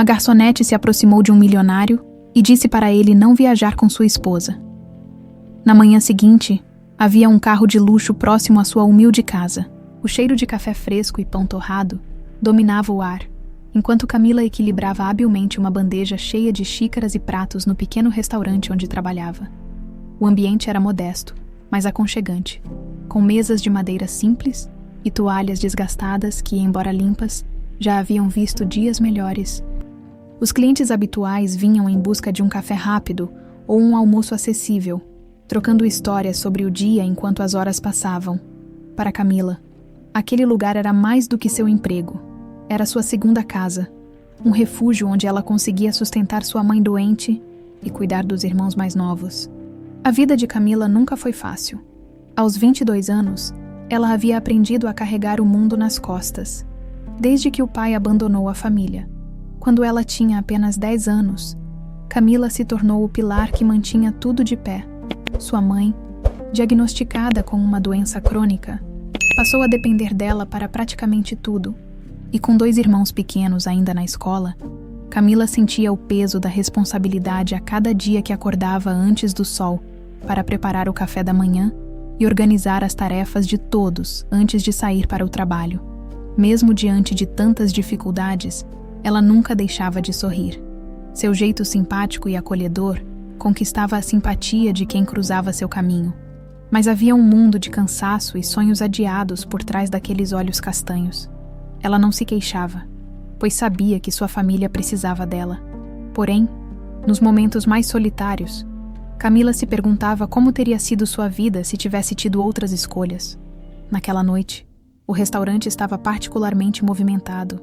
uma garçonete se aproximou de um milionário e disse para ele não viajar com sua esposa. Na manhã seguinte, havia um carro de luxo próximo à sua humilde casa. O cheiro de café fresco e pão torrado dominava o ar, enquanto Camila equilibrava habilmente uma bandeja cheia de xícaras e pratos no pequeno restaurante onde trabalhava. O ambiente era modesto, mas aconchegante, com mesas de madeira simples e toalhas desgastadas que, embora limpas, já haviam visto dias melhores. Os clientes habituais vinham em busca de um café rápido ou um almoço acessível, trocando histórias sobre o dia enquanto as horas passavam. Para Camila, aquele lugar era mais do que seu emprego. Era sua segunda casa, um refúgio onde ela conseguia sustentar sua mãe doente e cuidar dos irmãos mais novos. A vida de Camila nunca foi fácil. Aos 22 anos, ela havia aprendido a carregar o mundo nas costas, desde que o pai abandonou a família. Quando ela tinha apenas 10 anos, Camila se tornou o pilar que mantinha tudo de pé. Sua mãe, diagnosticada com uma doença crônica, passou a depender dela para praticamente tudo. E com 2 irmãos pequenos ainda na escola, Camila sentia o peso da responsabilidade a cada dia que acordava antes do sol para preparar o café da manhã e organizar as tarefas de todos antes de sair para o trabalho. Mesmo diante de tantas dificuldades, ela nunca deixava de sorrir. Seu jeito simpático e acolhedor conquistava a simpatia de quem cruzava seu caminho. Mas havia um mundo de cansaço e sonhos adiados por trás daqueles olhos castanhos. Ela não se queixava, pois sabia que sua família precisava dela. Porém, nos momentos mais solitários, Camila se perguntava como teria sido sua vida se tivesse tido outras escolhas. Naquela noite, o restaurante estava particularmente movimentado.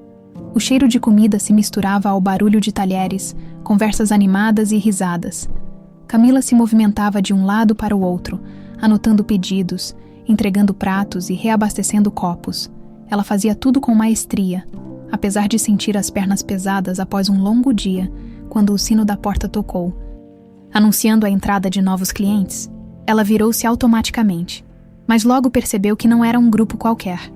O cheiro de comida se misturava ao barulho de talheres, conversas animadas e risadas. Camila se movimentava de um lado para o outro, anotando pedidos, entregando pratos e reabastecendo copos. Ela fazia tudo com maestria, apesar de sentir as pernas pesadas após um longo dia, quando o sino da porta tocou. Anunciando a entrada de novos clientes, ela virou-se automaticamente, mas logo percebeu que não era um grupo qualquer.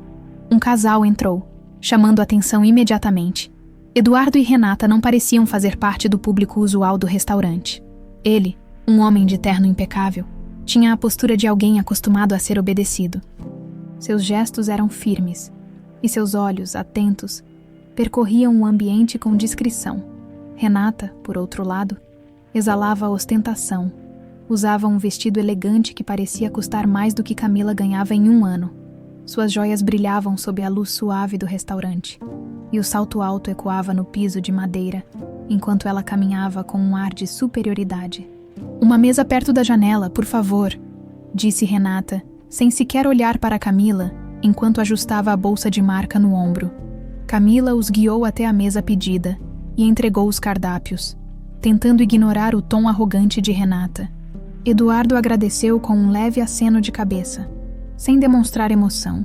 Um casal entrou, chamando a atenção imediatamente. Eduardo e Renata não pareciam fazer parte do público usual do restaurante. Ele, um homem de terno impecável, tinha a postura de alguém acostumado a ser obedecido. Seus gestos eram firmes, e seus olhos, atentos, percorriam o ambiente com discrição. Renata, por outro lado, exalava ostentação. Usava um vestido elegante que parecia custar mais do que Camila ganhava em um ano. Suas joias brilhavam sob a luz suave do restaurante, e o salto alto ecoava no piso de madeira, enquanto ela caminhava com um ar de superioridade. "Uma mesa perto da janela, por favor", disse Renata, sem sequer olhar para Camila, enquanto ajustava a bolsa de marca no ombro. Camila os guiou até a mesa pedida e entregou os cardápios, tentando ignorar o tom arrogante de Renata. Eduardo agradeceu com um leve aceno de cabeça, sem demonstrar emoção.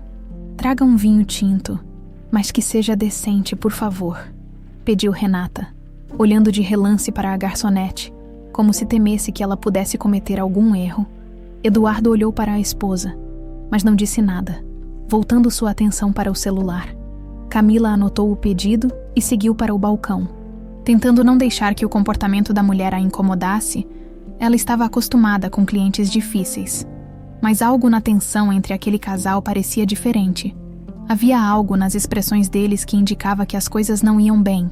"Traga um vinho tinto, mas que seja decente, por favor", pediu Renata, olhando de relance para a garçonete, como se temesse que ela pudesse cometer algum erro. Eduardo olhou para a esposa, mas não disse nada, voltando sua atenção para o celular. Camila anotou o pedido e seguiu para o balcão. Tentando não deixar que o comportamento da mulher a incomodasse, ela estava acostumada com clientes difíceis. Mas algo na tensão entre aquele casal parecia diferente. Havia algo nas expressões deles que indicava que as coisas não iam bem.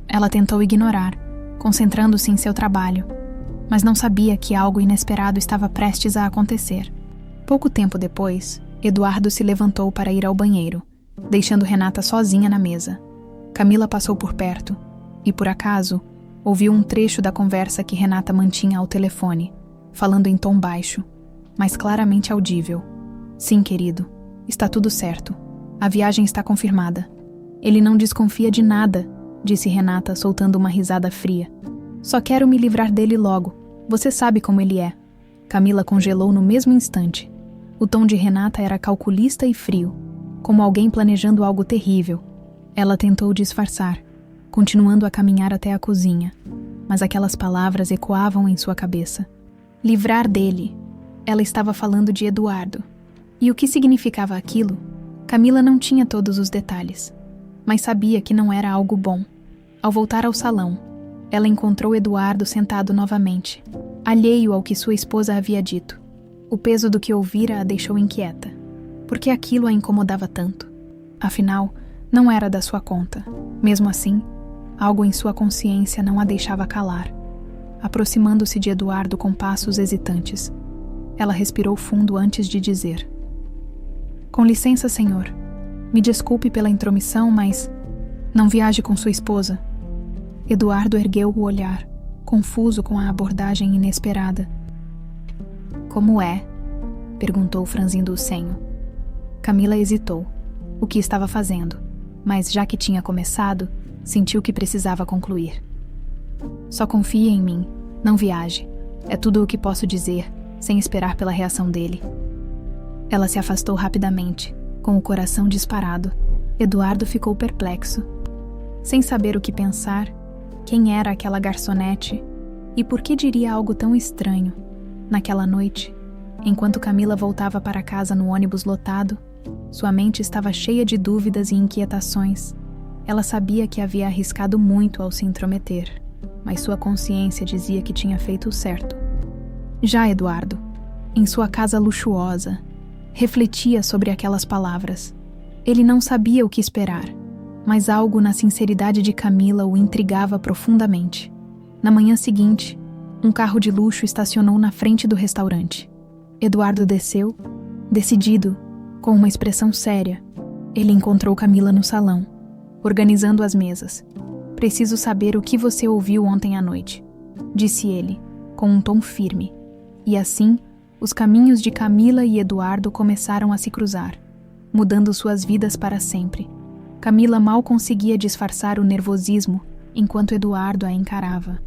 Ela tentou ignorar, concentrando-se em seu trabalho, mas não sabia que algo inesperado estava prestes a acontecer. Pouco tempo depois, Eduardo se levantou para ir ao banheiro, deixando Renata sozinha na mesa. Camila passou por perto e, por acaso, ouviu um trecho da conversa que Renata mantinha ao telefone, falando em tom baixo, mas claramente audível. "Sim, querido, está tudo certo. A viagem está confirmada." "Ele não desconfia de nada", disse Renata, soltando uma risada fria. "Só quero me livrar dele logo. Você sabe como ele é." Camila congelou no mesmo instante. O tom de Renata era calculista e frio, como alguém planejando algo terrível. Ela tentou disfarçar, continuando a caminhar até a cozinha, mas aquelas palavras ecoavam em sua cabeça. Livrar dele. Ela estava falando de Eduardo. E o que significava aquilo? Camila não tinha todos os detalhes, mas sabia que não era algo bom. Ao voltar ao salão, ela encontrou Eduardo sentado novamente, alheio ao que sua esposa havia dito. O peso do que ouvira a deixou inquieta. Por que aquilo a incomodava tanto? Afinal, não era da sua conta. Mesmo assim, algo em sua consciência não a deixava calar. Aproximando-se de Eduardo com passos hesitantes, ela respirou fundo antes de dizer: "Com licença, senhor. Me desculpe pela intromissão, mas não viaje com sua esposa." Eduardo ergueu o olhar, confuso com a abordagem inesperada. "Como é?" perguntou, franzindo o senho. Camila hesitou. O que estava fazendo? Mas já que tinha começado, sentiu que precisava concluir. "Só confie em mim. Não viaje. É tudo o que posso dizer, sem esperar pela reação dele." Ela se afastou rapidamente, com o coração disparado. Eduardo ficou perplexo. Sem saber o que pensar, quem era aquela garçonete e por que diria algo tão estranho? Naquela noite, enquanto Camila voltava para casa no ônibus lotado, sua mente estava cheia de dúvidas e inquietações. Ela sabia que havia arriscado muito ao se intrometer, mas sua consciência dizia que tinha feito o certo. Já Eduardo, em sua casa luxuosa, refletia sobre aquelas palavras. Ele não sabia o que esperar, mas algo na sinceridade de Camila o intrigava profundamente. Na manhã seguinte, um carro de luxo estacionou na frente do restaurante. Eduardo desceu, decidido, com uma expressão séria. Ele encontrou Camila no salão, organizando as mesas. "Preciso saber o que você ouviu ontem à noite", disse ele, com um tom firme. E assim, os caminhos de Camila e Eduardo começaram a se cruzar, mudando suas vidas para sempre. Camila mal conseguia disfarçar o nervosismo enquanto Eduardo a encarava.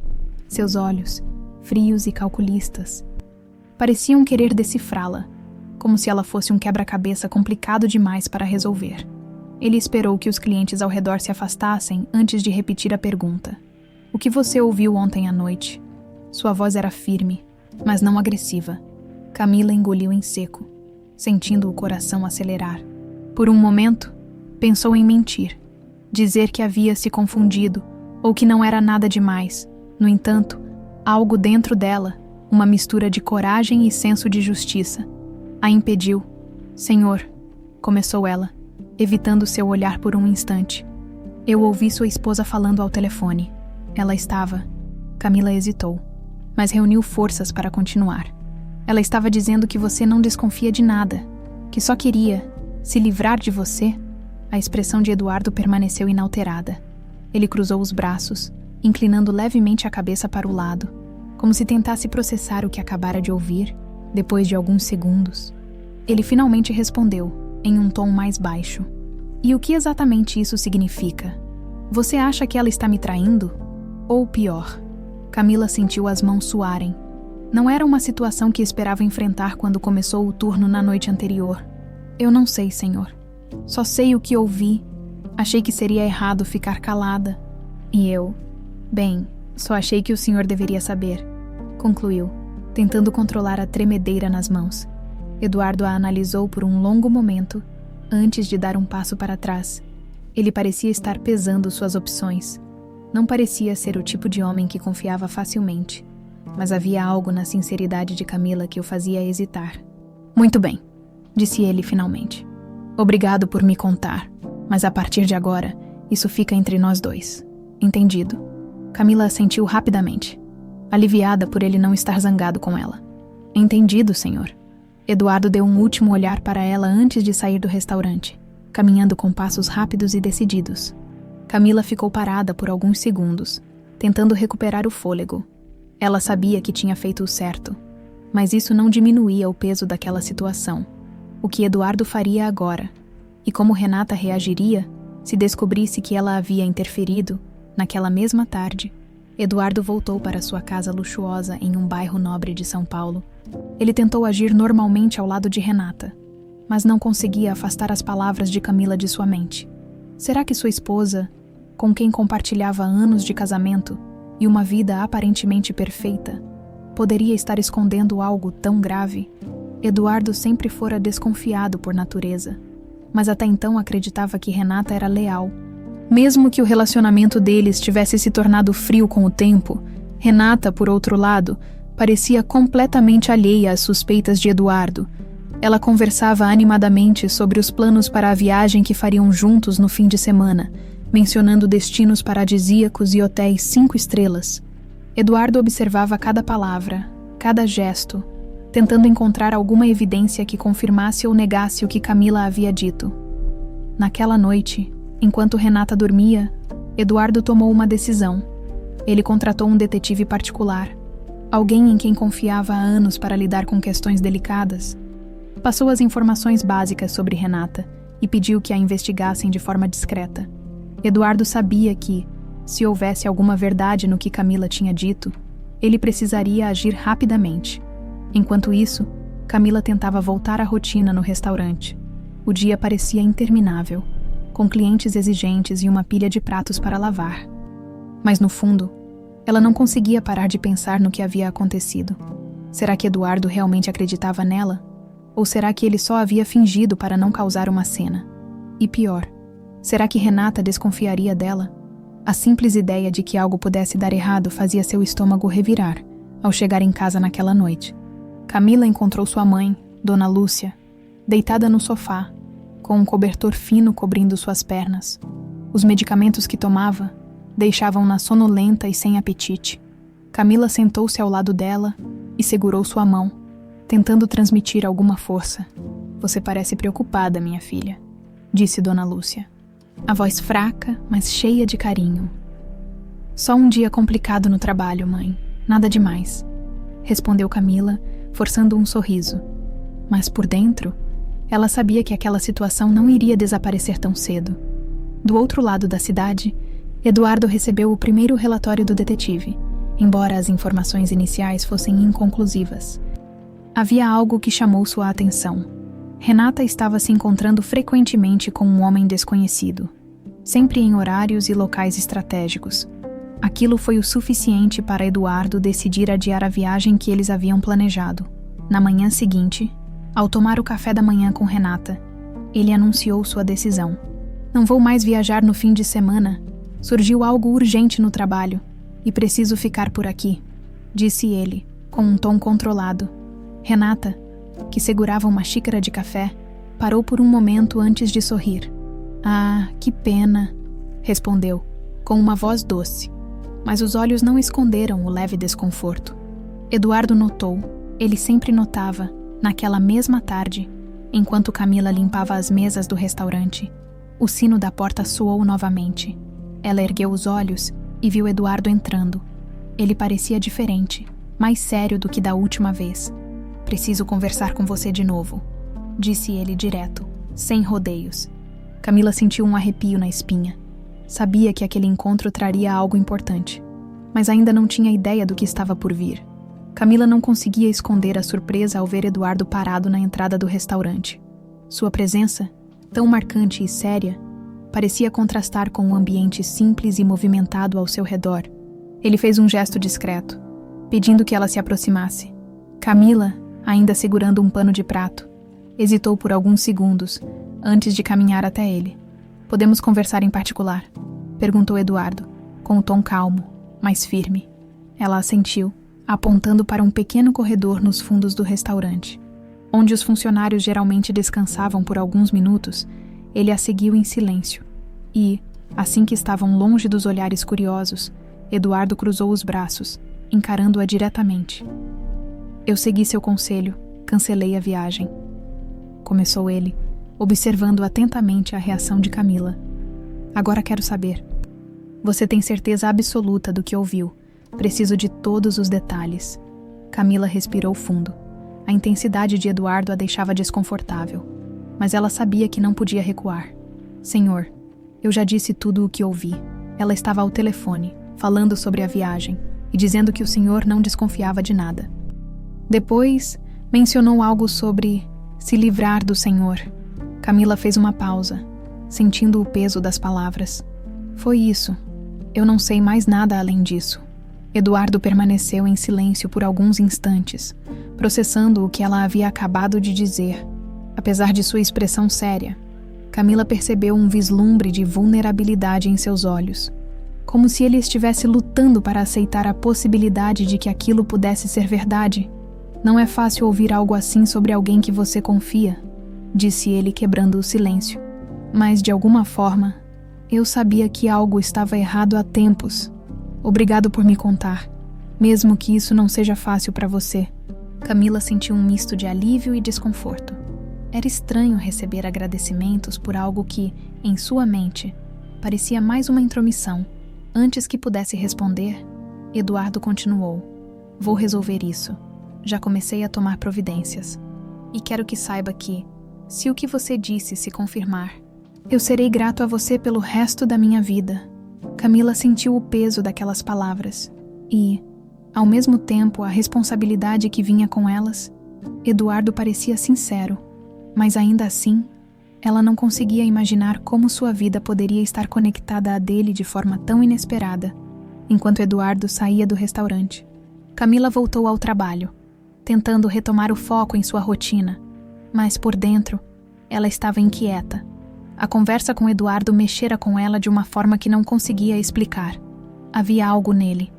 Seus olhos, frios e calculistas, pareciam querer decifrá-la, como se ela fosse um quebra-cabeça complicado demais para resolver. Ele esperou que os clientes ao redor se afastassem antes de repetir a pergunta. "O que você ouviu ontem à noite?" Sua voz era firme, mas não agressiva. Camila engoliu em seco, sentindo o coração acelerar. Por um momento, pensou em mentir, dizer que havia se confundido ou que não era nada demais. No entanto, algo dentro dela, uma mistura de coragem e senso de justiça, a impediu. "Senhor", começou ela, evitando seu olhar por um instante. "Eu ouvi sua esposa falando ao telefone. Ela estava..." Camila hesitou, mas reuniu forças para continuar. "Ela estava dizendo que você não desconfia de nada, que só queria se livrar de você." A expressão de Eduardo permaneceu inalterada. Ele cruzou os braços, inclinando levemente a cabeça para o lado, como se tentasse processar o que acabara de ouvir. Depois de alguns segundos, ele finalmente respondeu, em um tom mais baixo: "E o que exatamente isso significa? Você acha que ela está me traindo? Ou pior?" Camila sentiu as mãos suarem. Não era uma situação que esperava enfrentar quando começou o turno na noite anterior. "Eu não sei, senhor. Só sei o que ouvi. Achei que seria errado ficar calada. E eu... Bem, só achei que o senhor deveria saber", concluiu, tentando controlar a tremedeira nas mãos. Eduardo a analisou por um longo momento, antes de dar um passo para trás. Ele parecia estar pesando suas opções. Não parecia ser o tipo de homem que confiava facilmente, mas havia algo na sinceridade de Camila que o fazia hesitar. "Muito bem", disse ele finalmente. "Obrigado por me contar, mas a partir de agora, isso fica entre nós dois. Entendido?" Camila assentiu rapidamente, aliviada por ele não estar zangado com ela. "Entendido, senhor." Eduardo deu um último olhar para ela antes de sair do restaurante, caminhando com passos rápidos e decididos. Camila ficou parada por alguns segundos, tentando recuperar o fôlego. Ela sabia que tinha feito o certo, mas isso não diminuía o peso daquela situação. O que Eduardo faria agora? E como Renata reagiria se descobrisse que ela havia interferido? Naquela mesma tarde, Eduardo voltou para sua casa luxuosa em um bairro nobre de São Paulo. Ele tentou agir normalmente ao lado de Renata, mas não conseguia afastar as palavras de Camila de sua mente. Será que sua esposa, com quem compartilhava anos de casamento e uma vida aparentemente perfeita, poderia estar escondendo algo tão grave? Eduardo sempre fora desconfiado por natureza, mas até então acreditava que Renata era leal. Mesmo que o relacionamento deles tivesse se tornado frio com o tempo, Renata, por outro lado, parecia completamente alheia às suspeitas de Eduardo. Ela conversava animadamente sobre os planos para a viagem que fariam juntos no fim de semana, mencionando destinos paradisíacos e hotéis 5 estrelas. Eduardo observava cada palavra, cada gesto, tentando encontrar alguma evidência que confirmasse ou negasse o que Camila havia dito. Naquela noite, enquanto Renata dormia, Eduardo tomou uma decisão. Ele contratou um detetive particular, alguém em quem confiava há anos para lidar com questões delicadas. Passou as informações básicas sobre Renata e pediu que a investigassem de forma discreta. Eduardo sabia que, se houvesse alguma verdade no que Camila tinha dito, ele precisaria agir rapidamente. Enquanto isso, Camila tentava voltar à rotina no restaurante. O dia parecia interminável, com clientes exigentes e uma pilha de pratos para lavar. Mas no fundo, ela não conseguia parar de pensar no que havia acontecido. Será que Eduardo realmente acreditava nela? Ou será que ele só havia fingido para não causar uma cena? E pior, será que Renata desconfiaria dela? A simples ideia de que algo pudesse dar errado fazia seu estômago revirar ao chegar em casa naquela noite. Camila encontrou sua mãe, Dona Lúcia, deitada no sofá, com um cobertor fino cobrindo suas pernas. Os medicamentos que tomava deixavam-na sonolenta e sem apetite. Camila sentou-se ao lado dela e segurou sua mão, tentando transmitir alguma força. "Você parece preocupada, minha filha", disse Dona Lúcia. A voz fraca, mas cheia de carinho. "Só um dia complicado no trabalho, mãe. Nada demais", respondeu Camila, forçando um sorriso. Mas por dentro, ela sabia que aquela situação não iria desaparecer tão cedo. Do outro lado da cidade, Eduardo recebeu o primeiro relatório do detetive, embora as informações iniciais fossem inconclusivas. Havia algo que chamou sua atenção. Renata estava se encontrando frequentemente com um homem desconhecido, sempre em horários e locais estratégicos. Aquilo foi o suficiente para Eduardo decidir adiar a viagem que eles haviam planejado. Na manhã seguinte, ao tomar o café da manhã com Renata, ele anunciou sua decisão. "Não vou mais viajar no fim de semana. Surgiu algo urgente no trabalho e preciso ficar por aqui", disse ele, com um tom controlado. Renata, que segurava uma xícara de café, parou por um momento antes de sorrir. "Ah, que pena", respondeu, com uma voz doce, mas os olhos não esconderam o leve desconforto. Eduardo notou, ele sempre notava, naquela mesma tarde, enquanto Camila limpava as mesas do restaurante, o sino da porta soou novamente. Ela ergueu os olhos e viu Eduardo entrando. Ele parecia diferente, mais sério do que da última vez. "Preciso conversar com você de novo", disse ele direto, sem rodeios. Camila sentiu um arrepio na espinha. Sabia que aquele encontro traria algo importante, mas ainda não tinha ideia do que estava por vir. Camila não conseguia esconder a surpresa ao ver Eduardo parado na entrada do restaurante. Sua presença, tão marcante e séria, parecia contrastar com o ambiente simples e movimentado ao seu redor. Ele fez um gesto discreto, pedindo que ela se aproximasse. Camila, ainda segurando um pano de prato, hesitou por alguns segundos antes de caminhar até ele. "Podemos conversar em particular?", perguntou Eduardo, com um tom calmo, mas firme. Ela assentiu, apontando para um pequeno corredor nos fundos do restaurante. Onde os funcionários geralmente descansavam por alguns minutos, ele a seguiu em silêncio. E, assim que estavam longe dos olhares curiosos, Eduardo cruzou os braços, encarando-a diretamente. "Eu segui seu conselho, cancelei a viagem", começou ele, observando atentamente a reação de Camila. "Agora quero saber. Você tem certeza absoluta do que ouviu? Preciso de todos os detalhes." Camila respirou fundo. A intensidade de Eduardo a deixava desconfortável, mas ela sabia que não podia recuar. "Senhor, eu já disse tudo o que ouvi." Ela estava ao telefone, falando sobre a viagem e dizendo que o senhor não desconfiava de nada. Depois, mencionou algo sobre se livrar do senhor. Camila fez uma pausa, sentindo o peso das palavras. "Foi isso. Eu não sei mais nada além disso." Eduardo permaneceu em silêncio por alguns instantes, processando o que ela havia acabado de dizer. Apesar de sua expressão séria, Camila percebeu um vislumbre de vulnerabilidade em seus olhos, como se ele estivesse lutando para aceitar a possibilidade de que aquilo pudesse ser verdade. Não é fácil ouvir algo assim sobre alguém que você confia, disse ele, quebrando o silêncio. Mas, de alguma forma, eu sabia que algo estava errado há tempos. Obrigado por me contar, mesmo que isso não seja fácil para você. Camila sentiu um misto de alívio e desconforto. Era estranho receber agradecimentos por algo que, em sua mente, parecia mais uma intromissão. Antes que pudesse responder, Eduardo continuou. Vou resolver isso. Já comecei a tomar providências. E quero que saiba que, se o que você disse se confirmar, eu serei grato a você pelo resto da minha vida. Camila sentiu o peso daquelas palavras e, ao mesmo tempo, a responsabilidade que vinha com elas. Eduardo parecia sincero, mas ainda assim, ela não conseguia imaginar como sua vida poderia estar conectada à dele de forma tão inesperada. Enquanto Eduardo saía do restaurante, Camila voltou ao trabalho, tentando retomar o foco em sua rotina, mas por dentro, ela estava inquieta. A conversa com Eduardo mexera com ela de uma forma que não conseguia explicar. Havia algo nele,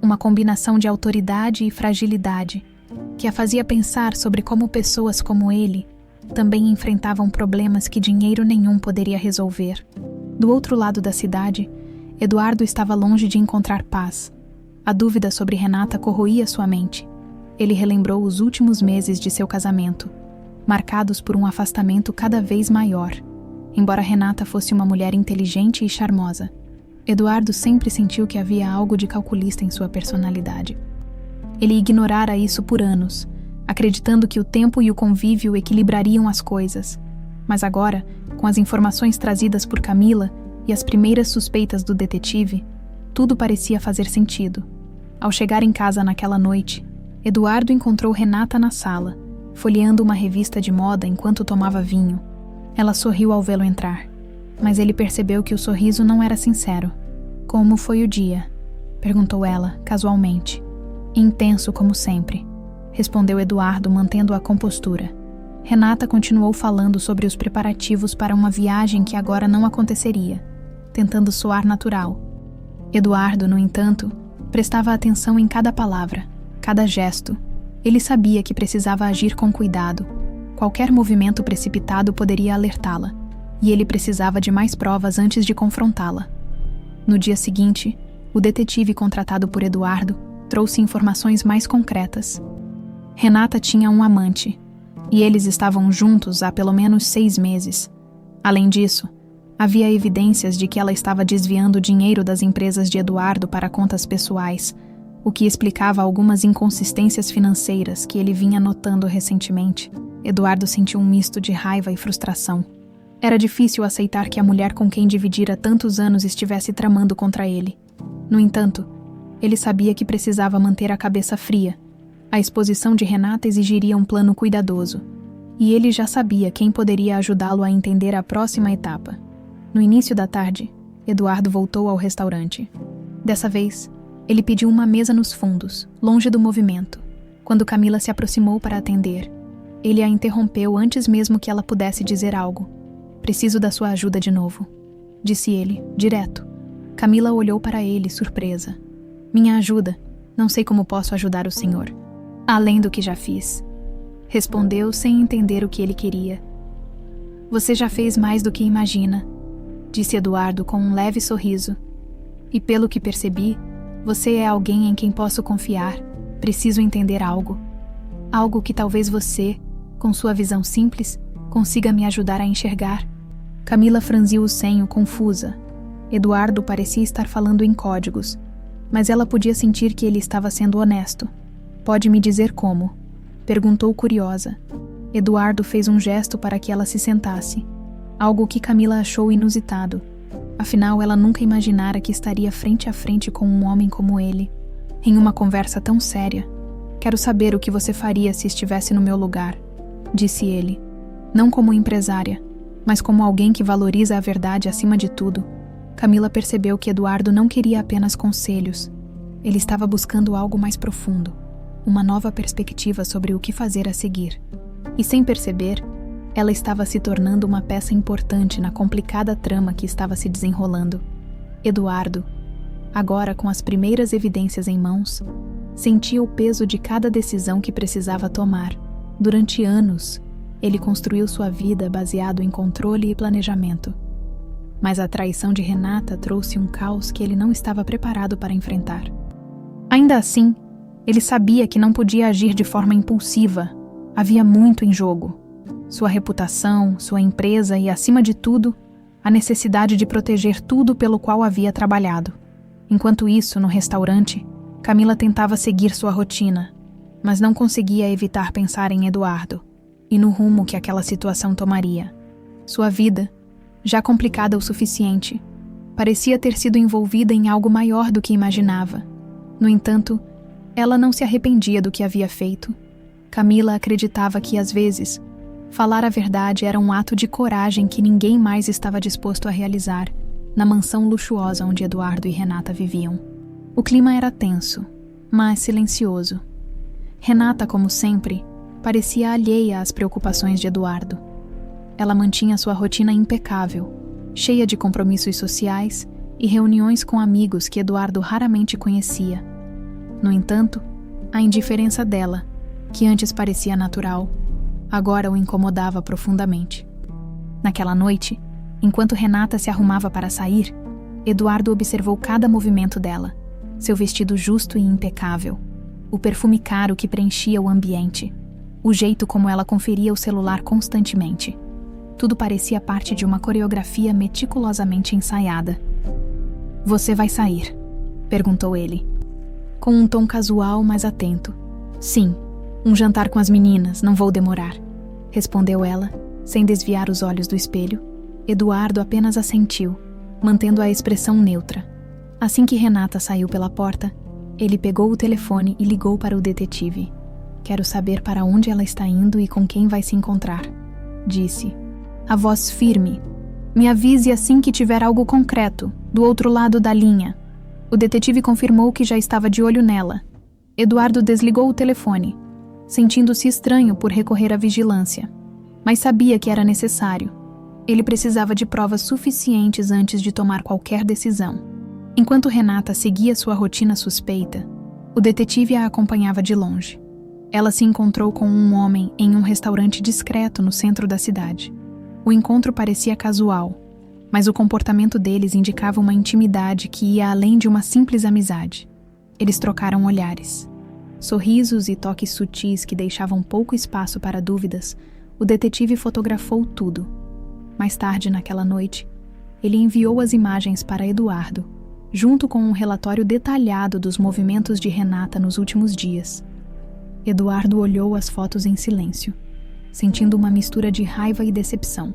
uma combinação de autoridade e fragilidade, que a fazia pensar sobre como pessoas como ele também enfrentavam problemas que dinheiro nenhum poderia resolver. Do outro lado da cidade, Eduardo estava longe de encontrar paz. A dúvida sobre Renata corroía sua mente. Ele relembrou os últimos meses de seu casamento, marcados por um afastamento cada vez maior. Embora Renata fosse uma mulher inteligente e charmosa, Eduardo sempre sentiu que havia algo de calculista em sua personalidade. Ele ignorara isso por anos, acreditando que o tempo e o convívio equilibrariam as coisas. Mas agora, com as informações trazidas por Camila e as primeiras suspeitas do detetive, tudo parecia fazer sentido. Ao chegar em casa naquela noite, Eduardo encontrou Renata na sala, folheando uma revista de moda enquanto tomava vinho. Ela sorriu ao vê-lo entrar, mas ele percebeu que o sorriso não era sincero. Como foi o dia? Perguntou ela, casualmente. Intenso como sempre, respondeu Eduardo, mantendo a compostura. Renata continuou falando sobre os preparativos para uma viagem que agora não aconteceria, tentando soar natural. Eduardo, no entanto, prestava atenção em cada palavra, cada gesto. Ele sabia que precisava agir com cuidado. Qualquer movimento precipitado poderia alertá-la, e ele precisava de mais provas antes de confrontá-la. No dia seguinte, o detetive contratado por Eduardo trouxe informações mais concretas. Renata tinha um amante, e eles estavam juntos há pelo menos 6 meses. Além disso, havia evidências de que ela estava desviando dinheiro das empresas de Eduardo para contas pessoais, o que explicava algumas inconsistências financeiras que ele vinha notando recentemente. Eduardo sentiu um misto de raiva e frustração. Era difícil aceitar que a mulher com quem dividira tantos anos estivesse tramando contra ele. No entanto, ele sabia que precisava manter a cabeça fria. A exposição de Renata exigiria um plano cuidadoso, e ele já sabia quem poderia ajudá-lo a entender a próxima etapa. No início da tarde, Eduardo voltou ao restaurante. Dessa vez, ele pediu uma mesa nos fundos, longe do movimento. Quando Camila se aproximou para atender, ele a interrompeu antes mesmo que ela pudesse dizer algo. Preciso da sua ajuda de novo, disse ele, direto. Camila olhou para ele, surpresa. Minha ajuda? Não sei como posso ajudar o senhor. Além do que já fiz, respondeu sem entender o que ele queria. Você já fez mais do que imagina, disse Eduardo com um leve sorriso. E pelo que percebi, você é alguém em quem posso confiar. Preciso entender algo. Algo que talvez você, com sua visão simples, consiga me ajudar a enxergar. Camila franziu o senho, confusa. Eduardo parecia estar falando em códigos, mas ela podia sentir que ele estava sendo honesto. Pode me dizer como? Perguntou curiosa. Eduardo fez um gesto para que ela se sentasse, algo que Camila achou inusitado. Afinal, ela nunca imaginara que estaria frente a frente com um homem como ele, em uma conversa tão séria. Quero saber o que você faria se estivesse no meu lugar, disse ele. Não como empresária, mas como alguém que valoriza a verdade acima de tudo. Camila percebeu que Eduardo não queria apenas conselhos. Ele estava buscando algo mais profundo, uma nova perspectiva sobre o que fazer a seguir. E sem perceber, Ela estava se tornando uma peça importante na complicada trama que estava se desenrolando. Eduardo, agora com as primeiras evidências em mãos, sentia o peso de cada decisão que precisava tomar. Durante anos, ele construiu sua vida baseado em controle e planejamento. Mas a traição de Renata trouxe um caos que ele não estava preparado para enfrentar. Ainda assim, ele sabia que não podia agir de forma impulsiva. Havia muito em jogo. Sua reputação, sua empresa e, acima de tudo, a necessidade de proteger tudo pelo qual havia trabalhado. Enquanto isso, no restaurante, Camila tentava seguir sua rotina, mas não conseguia evitar pensar em Eduardo e no rumo que aquela situação tomaria. Sua vida, já complicada o suficiente, parecia ter sido envolvida em algo maior do que imaginava. No entanto, ela não se arrependia do que havia feito. Camila acreditava que, às vezes, falar a verdade era um ato de coragem que ninguém mais estava disposto a realizar na mansão luxuosa onde Eduardo e Renata viviam. O clima era tenso, mas silencioso. Renata, como sempre, parecia alheia às preocupações de Eduardo. Ela mantinha sua rotina impecável, cheia de compromissos sociais e reuniões com amigos que Eduardo raramente conhecia. No entanto, a indiferença dela, que antes parecia natural, agora o incomodava profundamente. Naquela noite, enquanto Renata se arrumava para sair, Eduardo observou cada movimento dela, seu vestido justo e impecável, o perfume caro que preenchia o ambiente, o jeito como ela conferia o celular constantemente. Tudo parecia parte de uma coreografia meticulosamente ensaiada. "Você vai sair?", perguntou ele, com um tom casual, mas atento. "Sim, um jantar com as meninas, não vou demorar", respondeu ela, sem desviar os olhos do espelho. Eduardo apenas assentiu, mantendo a expressão neutra. Assim que Renata saiu pela porta, ele pegou o telefone e ligou para o detetive. "Quero saber para onde ela está indo e com quem vai se encontrar", disse. A voz firme. "Me avise assim que tiver algo concreto, do outro lado da linha." O detetive confirmou que já estava de olho nela. Eduardo desligou o telefone, sentindo-se estranho por recorrer à vigilância, mas sabia que era necessário. Ele precisava de provas suficientes antes de tomar qualquer decisão. Enquanto Renata seguia sua rotina suspeita, o detetive a acompanhava de longe. Ela se encontrou com um homem em um restaurante discreto no centro da cidade. O encontro parecia casual, mas o comportamento deles indicava uma intimidade que ia além de uma simples amizade. Eles trocaram olhares. Sorrisos e toques sutis que deixavam pouco espaço para dúvidas, o detetive fotografou tudo. Mais tarde naquela noite, ele enviou as imagens para Eduardo, junto com um relatório detalhado dos movimentos de Renata nos últimos dias. Eduardo olhou as fotos em silêncio, sentindo uma mistura de raiva e decepção.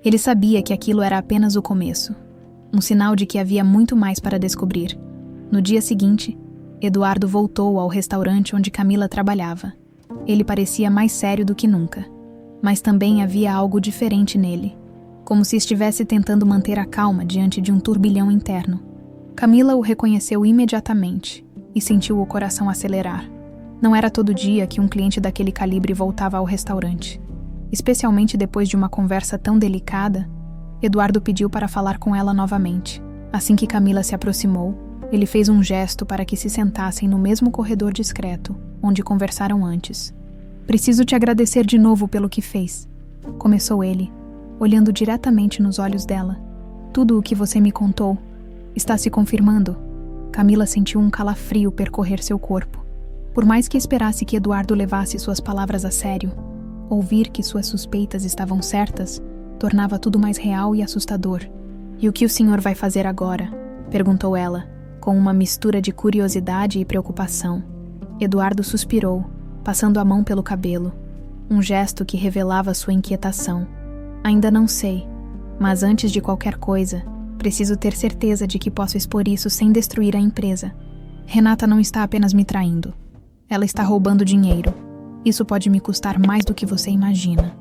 Ele sabia que aquilo era apenas o começo, um sinal de que havia muito mais para descobrir. No dia seguinte, Eduardo voltou ao restaurante onde Camila trabalhava. Ele parecia mais sério do que nunca, mas também havia algo diferente nele, como se estivesse tentando manter a calma diante de um turbilhão interno. Camila o reconheceu imediatamente e sentiu o coração acelerar. Não era todo dia que um cliente daquele calibre voltava ao restaurante. Especialmente depois de uma conversa tão delicada, Eduardo pediu para falar com ela novamente. Assim que Camila se aproximou, ele fez um gesto para que se sentassem no mesmo corredor discreto, onde conversaram antes. "Preciso te agradecer de novo pelo que fez", começou ele, olhando diretamente nos olhos dela. "Tudo o que você me contou está se confirmando." Camila sentiu um calafrio percorrer seu corpo. Por mais que esperasse que Eduardo levasse suas palavras a sério, ouvir que suas suspeitas estavam certas tornava tudo mais real e assustador. "E o que o senhor vai fazer agora?", perguntou ela, com uma mistura de curiosidade e preocupação. Eduardo suspirou, passando a mão pelo cabelo, um gesto que revelava sua inquietação. "Ainda não sei, mas antes de qualquer coisa, preciso ter certeza de que posso expor isso sem destruir a empresa. Renata não está apenas me traindo. Ela está roubando dinheiro. Isso pode me custar mais do que você imagina."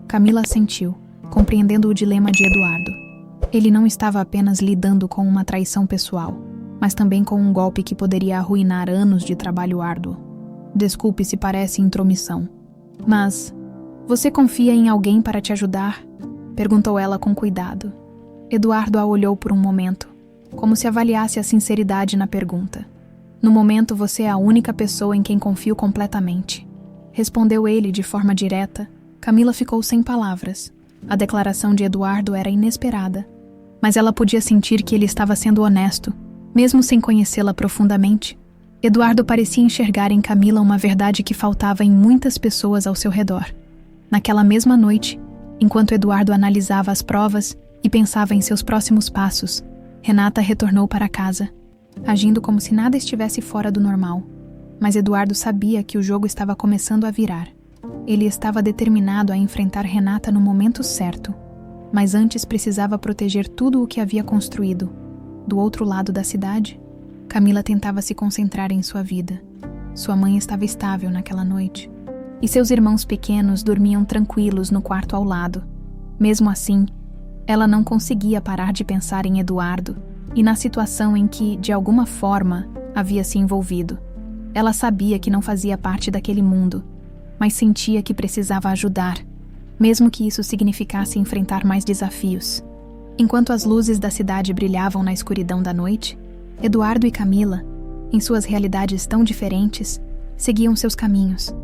Camila assentiu, compreendendo o dilema de Eduardo. Ele não estava apenas lidando com uma traição pessoal, mas também com um golpe que poderia arruinar anos de trabalho árduo. "Desculpe se parece intromissão, mas Você confia em alguém para te ajudar? Perguntou ela com cuidado. Eduardo a olhou por um momento, como se avaliasse a sinceridade na pergunta. No momento, você é a única pessoa em quem confio completamente. Respondeu ele de forma direta. Camila ficou sem palavras. A declaração de Eduardo era inesperada, mas ela podia sentir que ele estava sendo honesto, mesmo sem conhecê-la profundamente. Eduardo parecia enxergar em Camila uma verdade que faltava em muitas pessoas ao seu redor. Naquela mesma noite, enquanto Eduardo analisava as provas e pensava em seus próximos passos, Renata retornou para casa, agindo como se nada estivesse fora do normal. Mas Eduardo sabia que o jogo estava começando a virar. Ele estava determinado a enfrentar Renata no momento certo, mas antes precisava proteger tudo o que havia construído. Do outro lado da cidade, Camila tentava se concentrar em sua vida. Sua mãe estava estável naquela noite, e seus irmãos pequenos dormiam tranquilos no quarto ao lado. Mesmo assim, ela não conseguia parar de pensar em Eduardo e na situação em que, de alguma forma, havia se envolvido. Ela sabia que não fazia parte daquele mundo, mas sentia que precisava ajudar, mesmo que isso significasse enfrentar mais desafios. Enquanto as luzes da cidade brilhavam na escuridão da noite, Eduardo e Camila, em suas realidades tão diferentes, seguiam seus caminhos,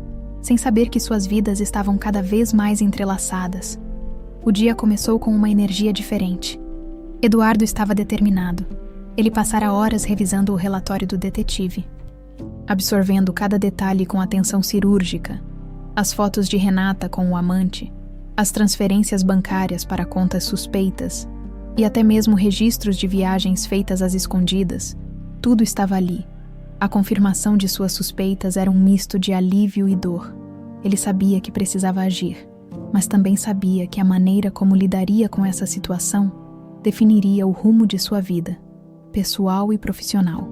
sem saber que suas vidas estavam cada vez mais entrelaçadas. O dia começou com uma energia diferente. Eduardo estava determinado. Ele passara horas revisando o relatório do detetive, absorvendo cada detalhe com atenção cirúrgica. As fotos de Renata com o amante, as transferências bancárias para contas suspeitas e até mesmo registros de viagens feitas às escondidas. Tudo estava ali. A confirmação de suas suspeitas era um misto de alívio e dor. Ele sabia que precisava agir, mas também sabia que a maneira como lidaria com essa situação definiria o rumo de sua vida, pessoal e profissional.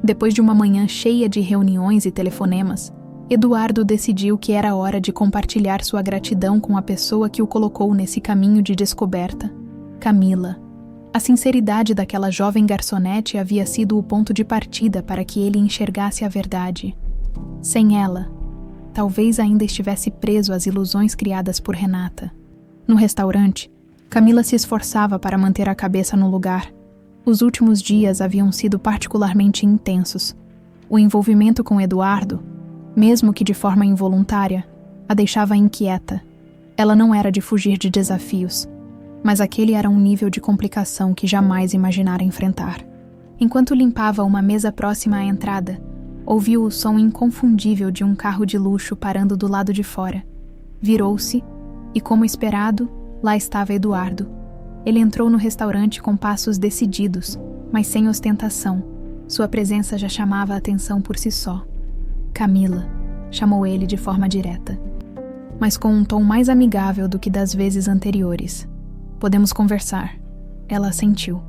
Depois de uma manhã cheia de reuniões e telefonemas, Eduardo decidiu que era hora de compartilhar sua gratidão com a pessoa que o colocou nesse caminho de descoberta, Camila. A sinceridade daquela jovem garçonete havia sido o ponto de partida para que ele enxergasse a verdade. Sem ela, talvez ainda estivesse preso às ilusões criadas por Renata. No restaurante, Camila se esforçava para manter a cabeça no lugar. Os últimos dias haviam sido particularmente intensos. O envolvimento com Eduardo, mesmo que de forma involuntária, a deixava inquieta. Ela não era de fugir de desafios, mas aquele era um nível de complicação que jamais imaginara enfrentar. Enquanto limpava uma mesa próxima à entrada, ouviu o som inconfundível de um carro de luxo parando do lado de fora. Virou-se e, como esperado, lá estava Eduardo. Ele entrou no restaurante com passos decididos, mas sem ostentação. Sua presença já chamava a atenção por si só. Camila, chamou ele de forma direta, mas com um tom mais amigável do que das vezes anteriores. Podemos conversar. Ela assentiu,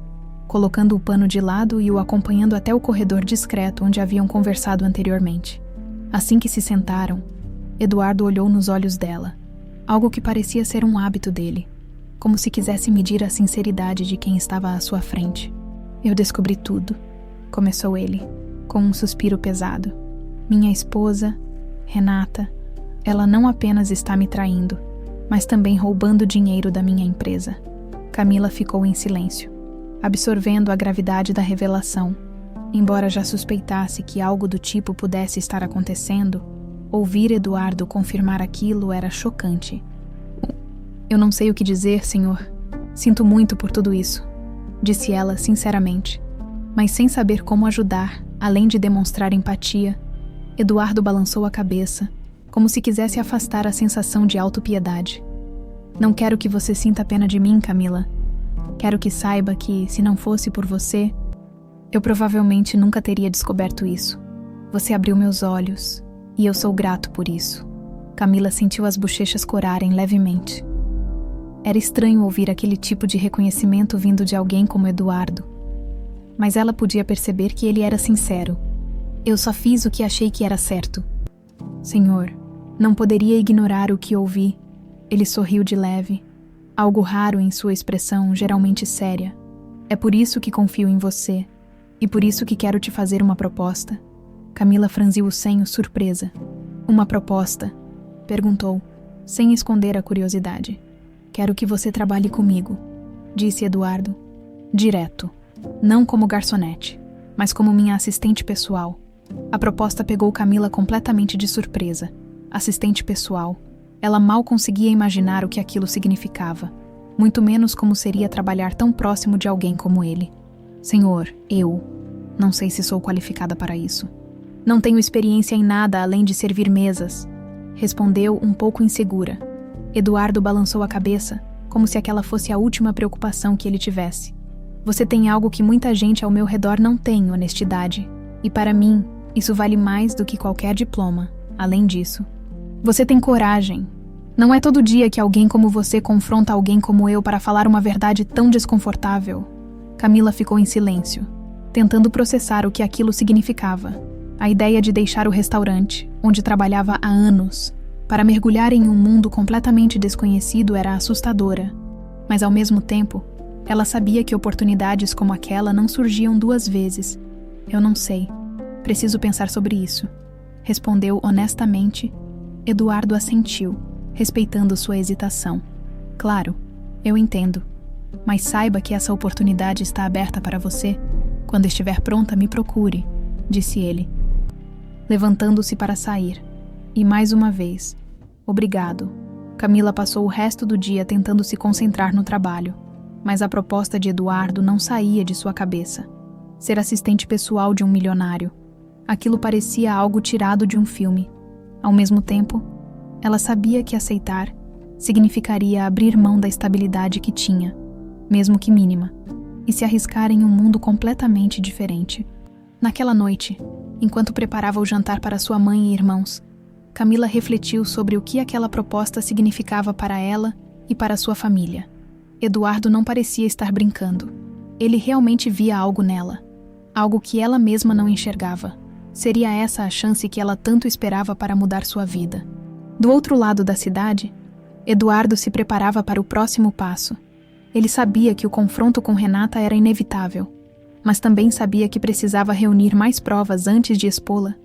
colocando o pano de lado e o acompanhando até o corredor discreto onde haviam conversado anteriormente. Assim que se sentaram, Eduardo olhou nos olhos dela, algo que parecia ser um hábito dele, como se quisesse medir a sinceridade de quem estava à sua frente. Eu descobri tudo, começou ele, com um suspiro pesado. Minha esposa, Renata, ela não apenas está me traindo, mas também roubando dinheiro da minha empresa. Camila ficou em silêncio, absorvendo a gravidade da revelação. Embora já suspeitasse que algo do tipo pudesse estar acontecendo, ouvir Eduardo confirmar aquilo era chocante. Eu não sei o que dizer, senhor. Sinto muito por tudo isso, disse ela sinceramente. Mas sem saber como ajudar, além de demonstrar empatia, Eduardo balançou a cabeça, como se quisesse afastar a sensação de autopiedade. Não quero que você sinta pena de mim, Camila. Quero que saiba que, se não fosse por você, eu provavelmente nunca teria descoberto isso. Você abriu meus olhos, e eu sou grato por isso. Camila sentiu as bochechas corarem levemente. Era estranho ouvir aquele tipo de reconhecimento vindo de alguém como Eduardo. Mas ela podia perceber que ele era sincero. Eu só fiz o que achei que era certo. Senhor, não poderia ignorar o que ouvi. Ele sorriu de leve, algo raro em sua expressão, geralmente séria. É por isso que confio em você, e por isso que quero te fazer uma proposta. Camila franziu o senho, surpresa. Uma proposta? Perguntou, sem esconder a curiosidade. Quero que você trabalhe comigo, disse Eduardo, direto, não como garçonete, mas como minha assistente pessoal. A proposta pegou Camila completamente de surpresa. Assistente pessoal. Ela mal conseguia imaginar o que aquilo significava, muito menos como seria trabalhar tão próximo de alguém como ele. Senhor, eu não sei se sou qualificada para isso. Não tenho experiência em nada além de servir mesas, respondeu um pouco insegura. Eduardo balançou a cabeça, como se aquela fosse a última preocupação que ele tivesse. Você tem algo que muita gente ao meu redor não tem, honestidade. E para mim, isso vale mais do que qualquer diploma. Além disso, você tem coragem. Não é todo dia que alguém como você confronta alguém como eu para falar uma verdade tão desconfortável. Camila ficou em silêncio, tentando processar o que aquilo significava. A ideia de deixar o restaurante, onde trabalhava há anos, para mergulhar em um mundo completamente desconhecido era assustadora. Mas ao mesmo tempo, ela sabia que oportunidades como aquela não surgiam duas vezes. Eu não sei. Preciso pensar sobre isso. Respondeu honestamente. Eduardo assentiu, respeitando sua hesitação. Claro, eu entendo. Mas saiba que essa oportunidade está aberta para você. Quando estiver pronta, me procure, disse ele, levantando-se para sair. E mais uma vez, obrigado. Camila passou o resto do dia tentando se concentrar no trabalho, mas a proposta de Eduardo não saía de sua cabeça. Ser assistente pessoal de um milionário. Aquilo parecia algo tirado de um filme. Ao mesmo tempo, ela sabia que aceitar significaria abrir mão da estabilidade que tinha, mesmo que mínima, e se arriscar em um mundo completamente diferente. Naquela noite, enquanto preparava o jantar para sua mãe e irmãos, Camila refletiu sobre o que aquela proposta significava para ela e para sua família. Eduardo não parecia estar brincando. Ele realmente via algo nela, algo que ela mesma não enxergava. Seria essa a chance que ela tanto esperava para mudar sua vida. Do outro lado da cidade, Eduardo se preparava para o próximo passo. Ele sabia que o confronto com Renata era inevitável, mas também sabia que precisava reunir mais provas antes de expô-la.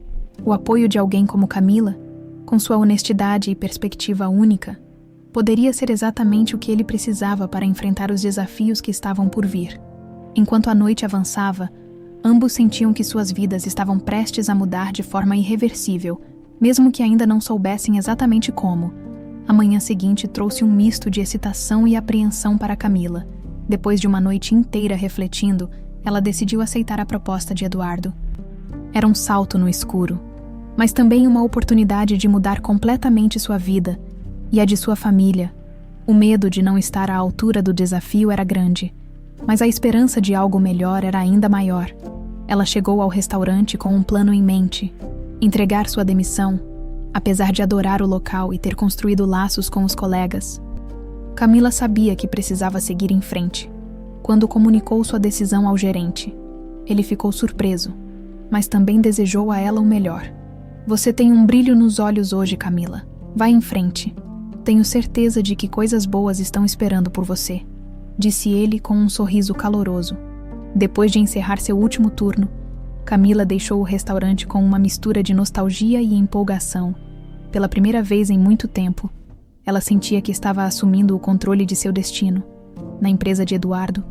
O apoio de alguém como Camila, com sua honestidade e perspectiva única, poderia ser exatamente o que ele precisava para enfrentar os desafios que estavam por vir. Enquanto a noite avançava, ambos sentiam que suas vidas estavam prestes a mudar de forma irreversível, mesmo que ainda não soubessem exatamente como. A manhã seguinte trouxe um misto de excitação e apreensão para Camila. Depois de uma noite inteira refletindo, ela decidiu aceitar a proposta de Eduardo. Era um salto no escuro, mas também uma oportunidade de mudar completamente sua vida e a de sua família. O medo de não estar à altura do desafio era grande, mas a esperança de algo melhor era ainda maior. Ela chegou ao restaurante com um plano em mente: entregar sua demissão, apesar de adorar o local e ter construído laços com os colegas. Camila sabia que precisava seguir em frente. Quando comunicou sua decisão ao gerente, ele ficou surpreso, mas também desejou a ela o melhor. Você tem um brilho nos olhos hoje, Camila. Vá em frente. Tenho certeza de que coisas boas estão esperando por você, disse ele com um sorriso caloroso. Depois de encerrar seu último turno, Camila deixou o restaurante com uma mistura de nostalgia e empolgação. Pela primeira vez em muito tempo, ela sentia que estava assumindo o controle de seu destino. Na empresa de Eduardo,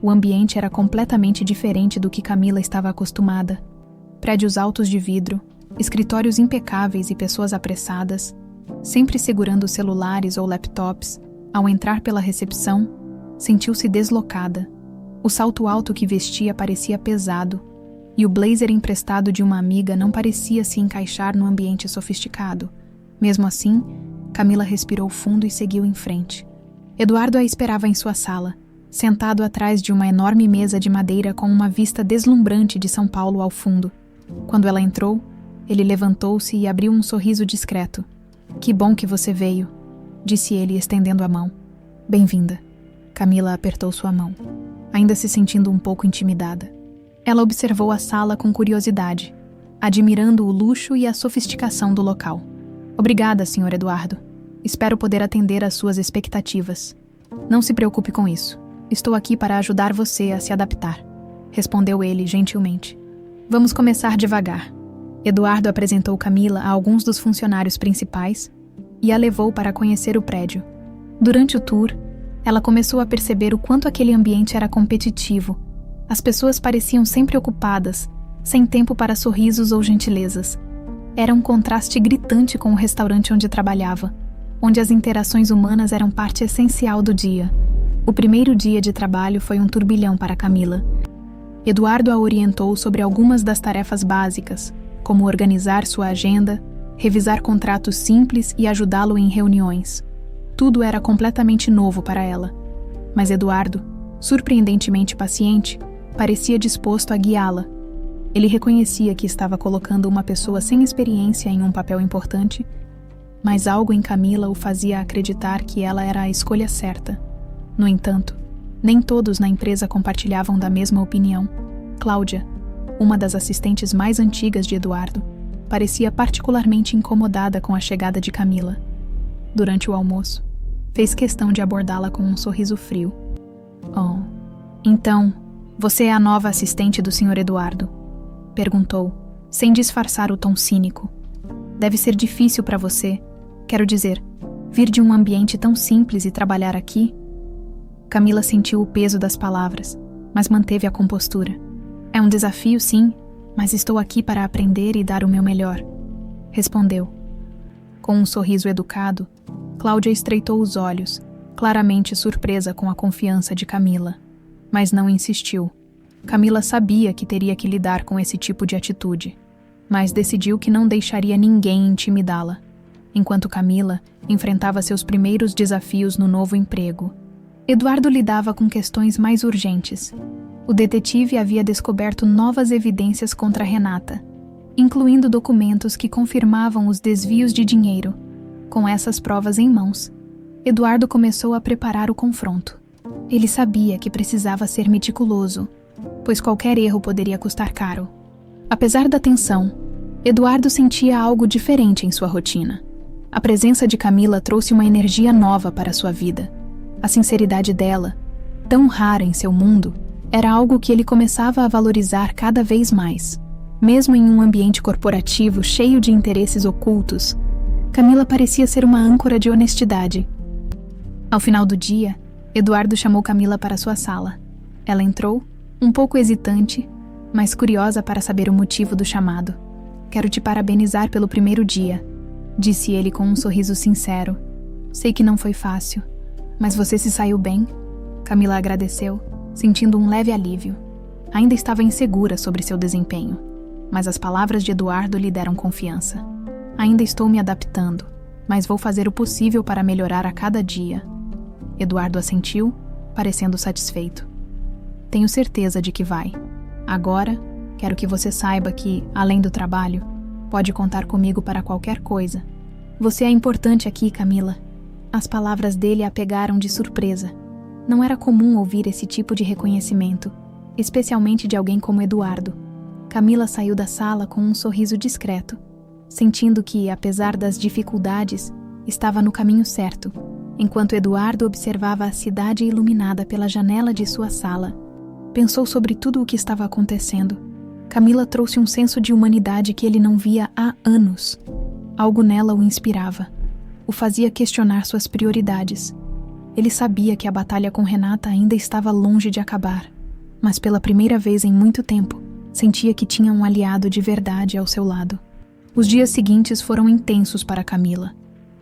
o ambiente era completamente diferente do que Camila estava acostumada. Prédios altos de vidro, escritórios impecáveis e pessoas apressadas, sempre segurando celulares ou laptops. Ao entrar pela recepção, sentiu-se deslocada. O salto alto que vestia parecia pesado, e o blazer emprestado de uma amiga não parecia se encaixar no ambiente sofisticado. Mesmo assim, Camila respirou fundo e seguiu em frente. Eduardo a esperava em sua sala, sentado atrás de uma enorme mesa de madeira com uma vista deslumbrante de São Paulo ao fundo. Quando ela entrou, ele levantou-se e abriu um sorriso discreto. Que bom que você veio, disse ele estendendo a mão. Bem-vinda. Camila apertou sua mão, ainda se sentindo um pouco intimidada. Ela observou a sala com curiosidade, admirando o luxo e a sofisticação do local. Obrigada, Sr. Eduardo. Espero poder atender às suas expectativas. Não se preocupe com isso. Estou aqui para ajudar você a se adaptar, respondeu ele gentilmente. Vamos começar devagar. Eduardo apresentou Camila a alguns dos funcionários principais e a levou para conhecer o prédio. Durante o tour, ela começou a perceber o quanto aquele ambiente era competitivo. As pessoas pareciam sempre ocupadas, sem tempo para sorrisos ou gentilezas. Era um contraste gritante com o restaurante onde trabalhava, onde as interações humanas eram parte essencial do dia. O primeiro dia de trabalho foi um turbilhão para Camila. Eduardo a orientou sobre algumas das tarefas básicas, como organizar sua agenda, revisar contratos simples e ajudá-lo em reuniões. Tudo era completamente novo para ela. Mas Eduardo, surpreendentemente paciente, parecia disposto a guiá-la. Ele reconhecia que estava colocando uma pessoa sem experiência em um papel importante, mas algo em Camila o fazia acreditar que ela era a escolha certa. No entanto, nem todos na empresa compartilhavam da mesma opinião. Cláudia, uma das assistentes mais antigas de Eduardo, parecia particularmente incomodada com a chegada de Camila. Durante o almoço, fez questão de abordá-la com um sorriso frio. "Oh, então, você é a nova assistente do Sr. Eduardo?" perguntou, sem disfarçar o tom cínico. "Deve ser difícil para você, quero dizer, vir de um ambiente tão simples e trabalhar aqui?" Camila sentiu o peso das palavras, mas manteve a compostura. "É um desafio, sim, mas estou aqui para aprender e dar o meu melhor", respondeu. Com um sorriso educado, Cláudia estreitou os olhos, claramente surpresa com a confiança de Camila. Mas não insistiu. Camila sabia que teria que lidar com esse tipo de atitude, mas decidiu que não deixaria ninguém intimidá-la, enquanto Camila enfrentava seus primeiros desafios no novo emprego. Eduardo lidava com questões mais urgentes. O detetive havia descoberto novas evidências contra Renata, incluindo documentos que confirmavam os desvios de dinheiro. Com essas provas em mãos, Eduardo começou a preparar o confronto. Ele sabia que precisava ser meticuloso, pois qualquer erro poderia custar caro. Apesar da tensão, Eduardo sentia algo diferente em sua rotina. A presença de Camila trouxe uma energia nova para sua vida. A sinceridade dela, tão rara em seu mundo, era algo que ele começava a valorizar cada vez mais. Mesmo em um ambiente corporativo cheio de interesses ocultos, Camila parecia ser uma âncora de honestidade. Ao final do dia, Eduardo chamou Camila para sua sala. Ela entrou, um pouco hesitante, mas curiosa para saber o motivo do chamado. "Quero te parabenizar pelo primeiro dia", disse ele com um sorriso sincero. "Sei que não foi fácil, mas você se saiu bem." Camila agradeceu, sentindo um leve alívio. Ainda estava insegura sobre seu desempenho, mas as palavras de Eduardo lhe deram confiança. "Ainda estou me adaptando, mas vou fazer o possível para melhorar a cada dia." Eduardo assentiu, parecendo satisfeito. "Tenho certeza de que vai. Agora, quero que você saiba que, além do trabalho, pode contar comigo para qualquer coisa. Você é importante aqui, Camila." As palavras dele a pegaram de surpresa. Não era comum ouvir esse tipo de reconhecimento, especialmente de alguém como Eduardo. Camila saiu da sala com um sorriso discreto, sentindo que, apesar das dificuldades, estava no caminho certo, enquanto Eduardo observava a cidade iluminada pela janela de sua sala. Pensou sobre tudo o que estava acontecendo. Camila trouxe um senso de humanidade que ele não via há anos. Algo nela o inspirava. O fazia questionar suas prioridades. Ele sabia que a batalha com Renata ainda estava longe de acabar, mas pela primeira vez em muito tempo, sentia que tinha um aliado de verdade ao seu lado. Os dias seguintes foram intensos para Camila.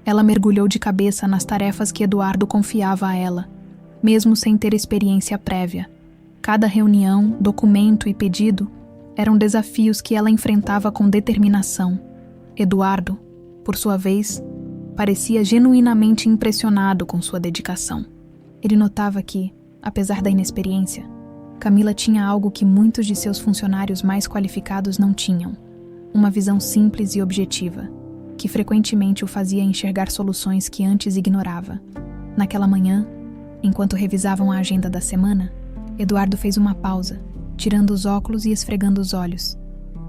Ela mergulhou de cabeça nas tarefas que Eduardo confiava a ela, mesmo sem ter experiência prévia. Cada reunião, documento e pedido eram desafios que ela enfrentava com determinação. Eduardo, por sua vez, parecia genuinamente impressionado com sua dedicação. Ele notava que, apesar da inexperiência, Camila tinha algo que muitos de seus funcionários mais qualificados não tinham: uma visão simples e objetiva, que frequentemente o fazia enxergar soluções que antes ignorava. Naquela manhã, enquanto revisavam a agenda da semana, Eduardo fez uma pausa, tirando os óculos e esfregando os olhos.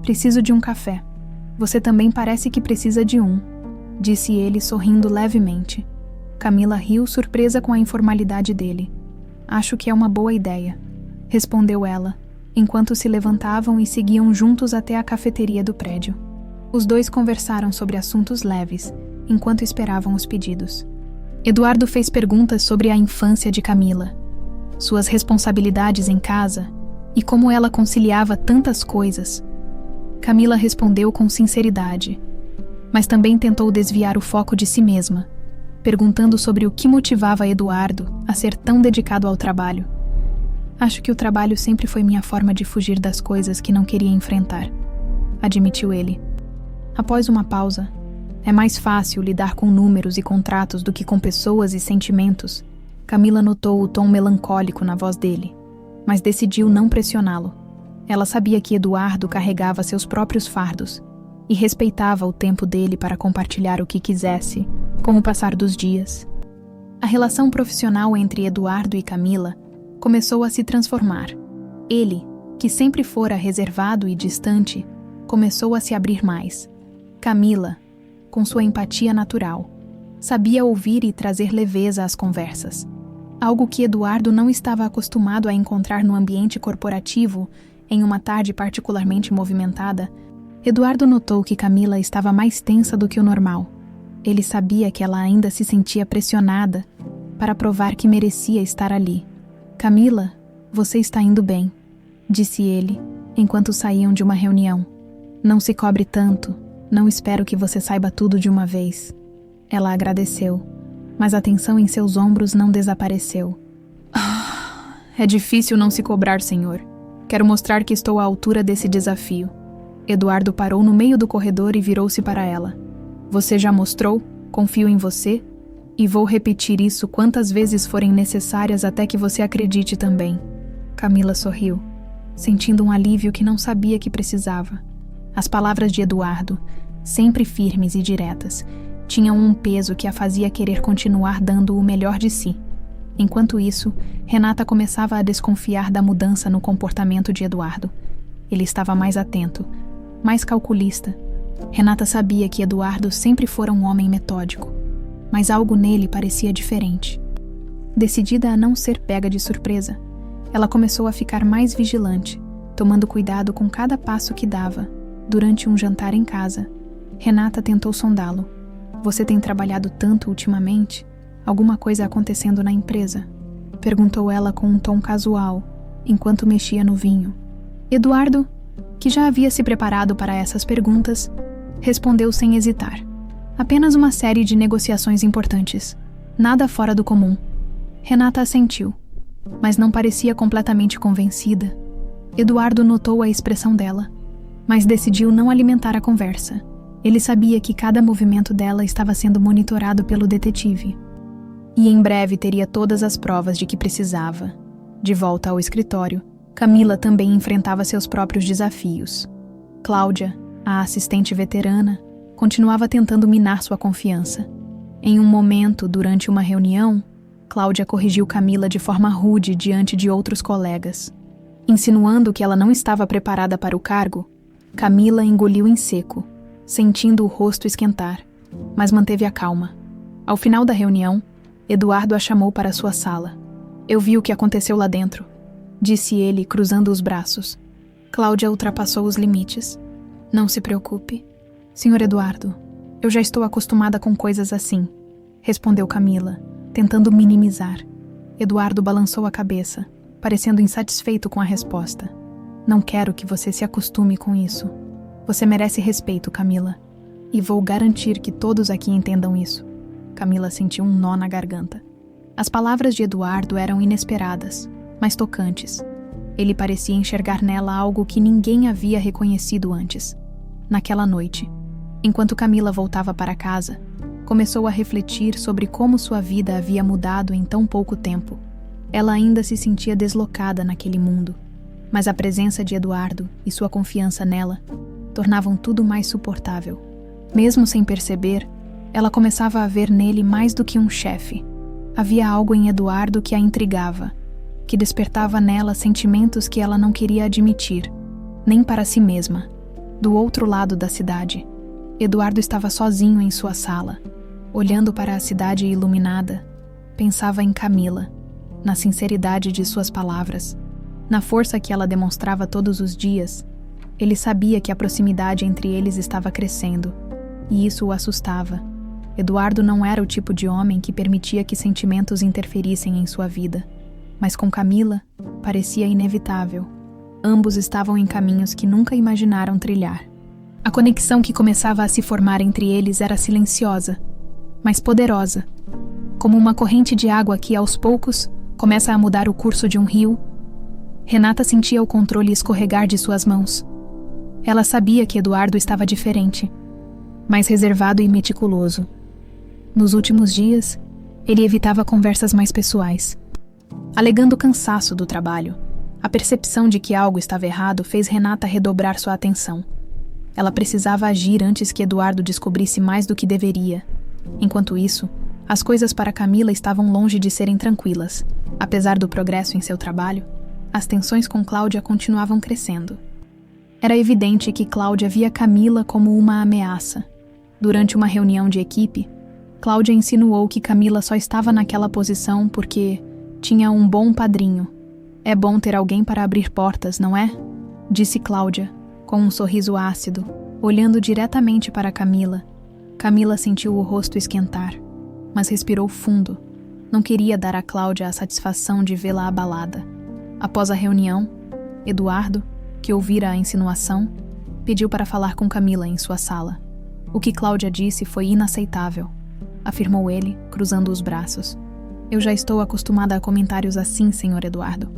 "Preciso de um café. Você também parece que precisa de um", disse ele sorrindo levemente. Camila riu, surpresa com a informalidade dele. "Acho que é uma boa ideia", respondeu ela, enquanto se levantavam e seguiam juntos até a cafeteria do prédio. Os dois conversaram sobre assuntos leves, enquanto esperavam os pedidos. Eduardo fez perguntas sobre a infância de Camila, suas responsabilidades em casa e como ela conciliava tantas coisas. Camila respondeu com sinceridade, mas também tentou desviar o foco de si mesma, perguntando sobre o que motivava Eduardo a ser tão dedicado ao trabalho. Acho que o trabalho sempre foi minha forma de fugir das coisas que não queria enfrentar, admitiu ele. Após uma pausa, é mais fácil lidar com números e contratos do que com pessoas e sentimentos. Camila notou o tom melancólico na voz dele, mas decidiu não pressioná-lo. Ela sabia que Eduardo carregava seus próprios fardos e respeitava o tempo dele para compartilhar o que quisesse, com o passar dos dias. A relação profissional entre Eduardo e Camila começou a se transformar. Ele, que sempre fora reservado e distante, começou a se abrir mais. Camila, com sua empatia natural, sabia ouvir e trazer leveza às conversas, algo que Eduardo não estava acostumado a encontrar no ambiente corporativo. Em uma tarde particularmente movimentada, Eduardo notou que Camila estava mais tensa do que o normal. Ele sabia que ela ainda se sentia pressionada para provar que merecia estar ali. Camila, você está indo bem, disse ele, enquanto saíam de uma reunião. Não se cobre tanto, não espero que você saiba tudo de uma vez. Ela agradeceu, mas a tensão em seus ombros não desapareceu. É difícil não se cobrar, senhor. Quero mostrar que estou à altura desse desafio. Eduardo parou no meio do corredor e virou-se para ela. Você já mostrou, confio em você, e vou repetir isso quantas vezes forem necessárias até que você acredite também. Camila sorriu, sentindo um alívio que não sabia que precisava. As palavras de Eduardo, sempre firmes e diretas, tinham um peso que a fazia querer continuar dando o melhor de si. Enquanto isso, Renata começava a desconfiar da mudança no comportamento de Eduardo. Ele estava mais atento, mais calculista. Renata sabia que Eduardo sempre fora um homem metódico, mas algo nele parecia diferente. Decidida a não ser pega de surpresa, ela começou a ficar mais vigilante, tomando cuidado com cada passo que dava. Durante um jantar em casa, Renata tentou sondá-lo. Você tem trabalhado tanto ultimamente? Alguma coisa acontecendo na empresa? Perguntou ela com um tom casual, enquanto mexia no vinho. Eduardo, que já havia se preparado para essas perguntas, respondeu sem hesitar. Apenas uma série de negociações importantes. Nada fora do comum. Renata assentiu, mas não parecia completamente convencida. Eduardo notou a expressão dela, mas decidiu não alimentar a conversa. Ele sabia que cada movimento dela estava sendo monitorado pelo detetive. E em breve teria todas as provas de que precisava. De volta ao escritório, Camila também enfrentava seus próprios desafios. Cláudia, a assistente veterana, continuava tentando minar sua confiança. Em um momento, durante uma reunião, Cláudia corrigiu Camila de forma rude diante de outros colegas. Insinuando que ela não estava preparada para o cargo, Camila engoliu em seco, sentindo o rosto esquentar, mas manteve a calma. Ao final da reunião, Eduardo a chamou para sua sala. Eu vi o que aconteceu lá dentro, disse ele, cruzando os braços. Cláudia ultrapassou os limites. Não se preocupe. Senhor Eduardo, eu já estou acostumada com coisas assim, respondeu Camila, tentando minimizar. Eduardo balançou a cabeça, parecendo insatisfeito com a resposta. Não quero que você se acostume com isso. Você merece respeito, Camila. E vou garantir que todos aqui entendam isso. Camila sentiu um nó na garganta. As palavras de Eduardo eram inesperadas, mas tocantes. Ele parecia enxergar nela algo que ninguém havia reconhecido antes. Naquela noite, enquanto Camila voltava para casa, começou a refletir sobre como sua vida havia mudado em tão pouco tempo. Ela ainda se sentia deslocada naquele mundo, mas a presença de Eduardo e sua confiança nela tornavam tudo mais suportável. Mesmo sem perceber, ela começava a ver nele mais do que um chefe. Havia algo em Eduardo que a intrigava, que despertava nela sentimentos que ela não queria admitir, nem para si mesma. Do outro lado da cidade, Eduardo estava sozinho em sua sala, olhando para a cidade iluminada. Pensava em Camila, na sinceridade de suas palavras, na força que ela demonstrava todos os dias. Ele sabia que a proximidade entre eles estava crescendo, e isso o assustava. Eduardo não era o tipo de homem que permitia que sentimentos interferissem em sua vida, mas com Camila parecia inevitável. Ambos estavam em caminhos que nunca imaginaram trilhar. A conexão que começava a se formar entre eles era silenciosa, mas poderosa, como uma corrente de água que, aos poucos, começa a mudar o curso de um rio. Renata sentia o controle escorregar de suas mãos. Ela sabia que Eduardo estava diferente, mais reservado e meticuloso. Nos últimos dias, ele evitava conversas mais pessoais, alegando cansaço do trabalho. A percepção de que algo estava errado fez Renata redobrar sua atenção. Ela precisava agir antes que Eduardo descobrisse mais do que deveria. Enquanto isso, as coisas para Camila estavam longe de serem tranquilas. Apesar do progresso em seu trabalho, as tensões com Cláudia continuavam crescendo. Era evidente que Cláudia via Camila como uma ameaça. Durante uma reunião de equipe, Cláudia insinuou que Camila só estava naquela posição porque tinha um bom padrinho. É bom ter alguém para abrir portas, não é? Disse Cláudia, com um sorriso ácido, olhando diretamente para Camila. Camila sentiu o rosto esquentar, mas respirou fundo. Não queria dar a Cláudia a satisfação de vê-la abalada. Após a reunião, Eduardo, que ouvira a insinuação, pediu para falar com Camila em sua sala. O que Cláudia disse foi inaceitável, afirmou ele, cruzando os braços. Eu já estou acostumada a comentários assim, Sr. Eduardo.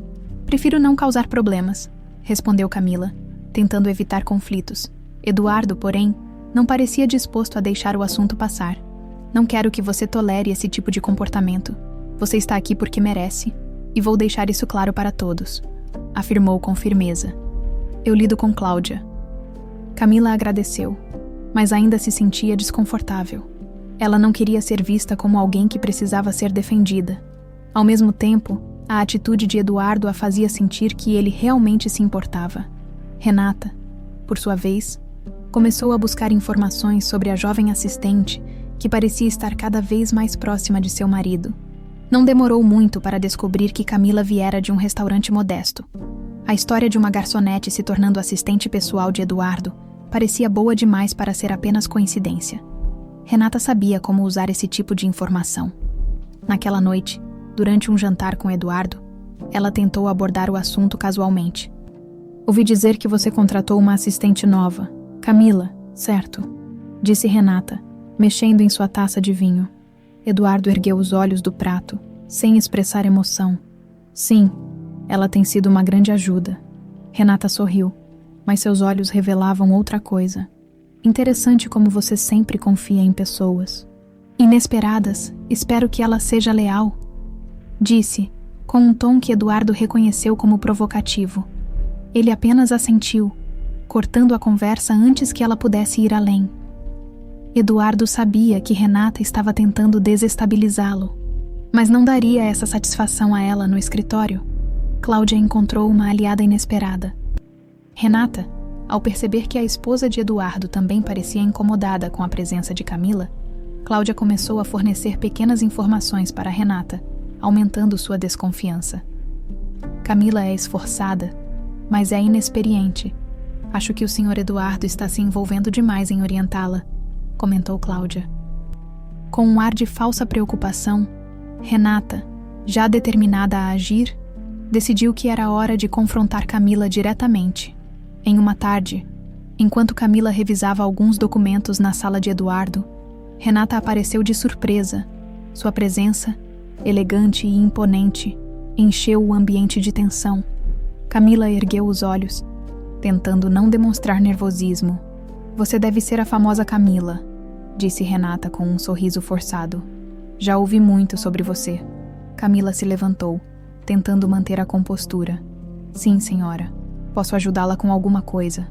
Prefiro não causar problemas, respondeu Camila, tentando evitar conflitos. Eduardo, porém, não parecia disposto a deixar o assunto passar. Não quero que você tolere esse tipo de comportamento. Você está aqui porque merece, e vou deixar isso claro para todos, afirmou com firmeza. Eu lido com Cláudia. Camila agradeceu, mas ainda se sentia desconfortável. Ela não queria ser vista como alguém que precisava ser defendida. Ao mesmo tempo, a atitude de Eduardo a fazia sentir que ele realmente se importava. Renata, por sua vez, começou a buscar informações sobre a jovem assistente que parecia estar cada vez mais próxima de seu marido. Não demorou muito para descobrir que Camila viera de um restaurante modesto. A história de uma garçonete se tornando assistente pessoal de Eduardo parecia boa demais para ser apenas coincidência. Renata sabia como usar esse tipo de informação. Naquela noite, durante um jantar com Eduardo, ela tentou abordar o assunto casualmente. Ouvi dizer que você contratou uma assistente nova, Camila, certo? Disse Renata, mexendo em sua taça de vinho. Eduardo ergueu os olhos do prato, sem expressar emoção. Sim, ela tem sido uma grande ajuda. Renata sorriu, mas seus olhos revelavam outra coisa. Interessante como você sempre confia em pessoas. Inesperadas, espero que ela seja leal. Disse, com um tom que Eduardo reconheceu como provocativo. Ele apenas assentiu, cortando a conversa antes que ela pudesse ir além. Eduardo sabia que Renata estava tentando desestabilizá-lo, mas não daria essa satisfação a ela no escritório. Cláudia encontrou uma aliada inesperada. Renata, ao perceber que a esposa de Eduardo também parecia incomodada com a presença de Camila, Cláudia começou a fornecer pequenas informações para Renata, aumentando sua desconfiança. Camila é esforçada, mas é inexperiente. Acho que o Sr. Eduardo está se envolvendo demais em orientá-la, comentou Cláudia. Com um ar de falsa preocupação, Renata, já determinada a agir, decidiu que era hora de confrontar Camila diretamente. Em uma tarde, enquanto Camila revisava alguns documentos na sala de Eduardo, Renata apareceu de surpresa. Sua presença, elegante e imponente, encheu o ambiente de tensão. Camila ergueu os olhos, tentando não demonstrar nervosismo. Você deve ser a famosa Camila, disse Renata com um sorriso forçado. Já ouvi muito sobre você. Camila se levantou, tentando manter a compostura. Sim, senhora. Posso ajudá-la com alguma coisa.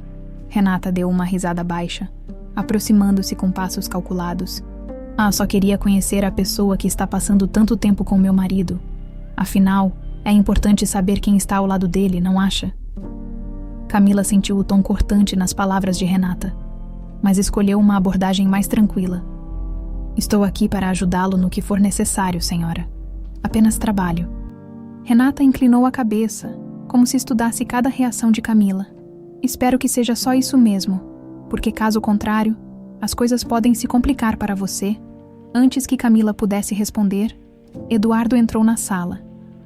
Renata deu uma risada baixa, aproximando-se com passos calculados. Só queria conhecer a pessoa que está passando tanto tempo com meu marido. Afinal, é importante saber quem está ao lado dele, não acha? Camila sentiu o tom cortante nas palavras de Renata, mas escolheu uma abordagem mais tranquila. Estou aqui para ajudá-lo no que for necessário, senhora. Apenas trabalho. Renata inclinou a cabeça, como se estudasse cada reação de Camila. Espero que seja só isso mesmo, porque caso contrário, as coisas podem se complicar para você. Antes que Camila pudesse responder, Eduardo entrou na sala.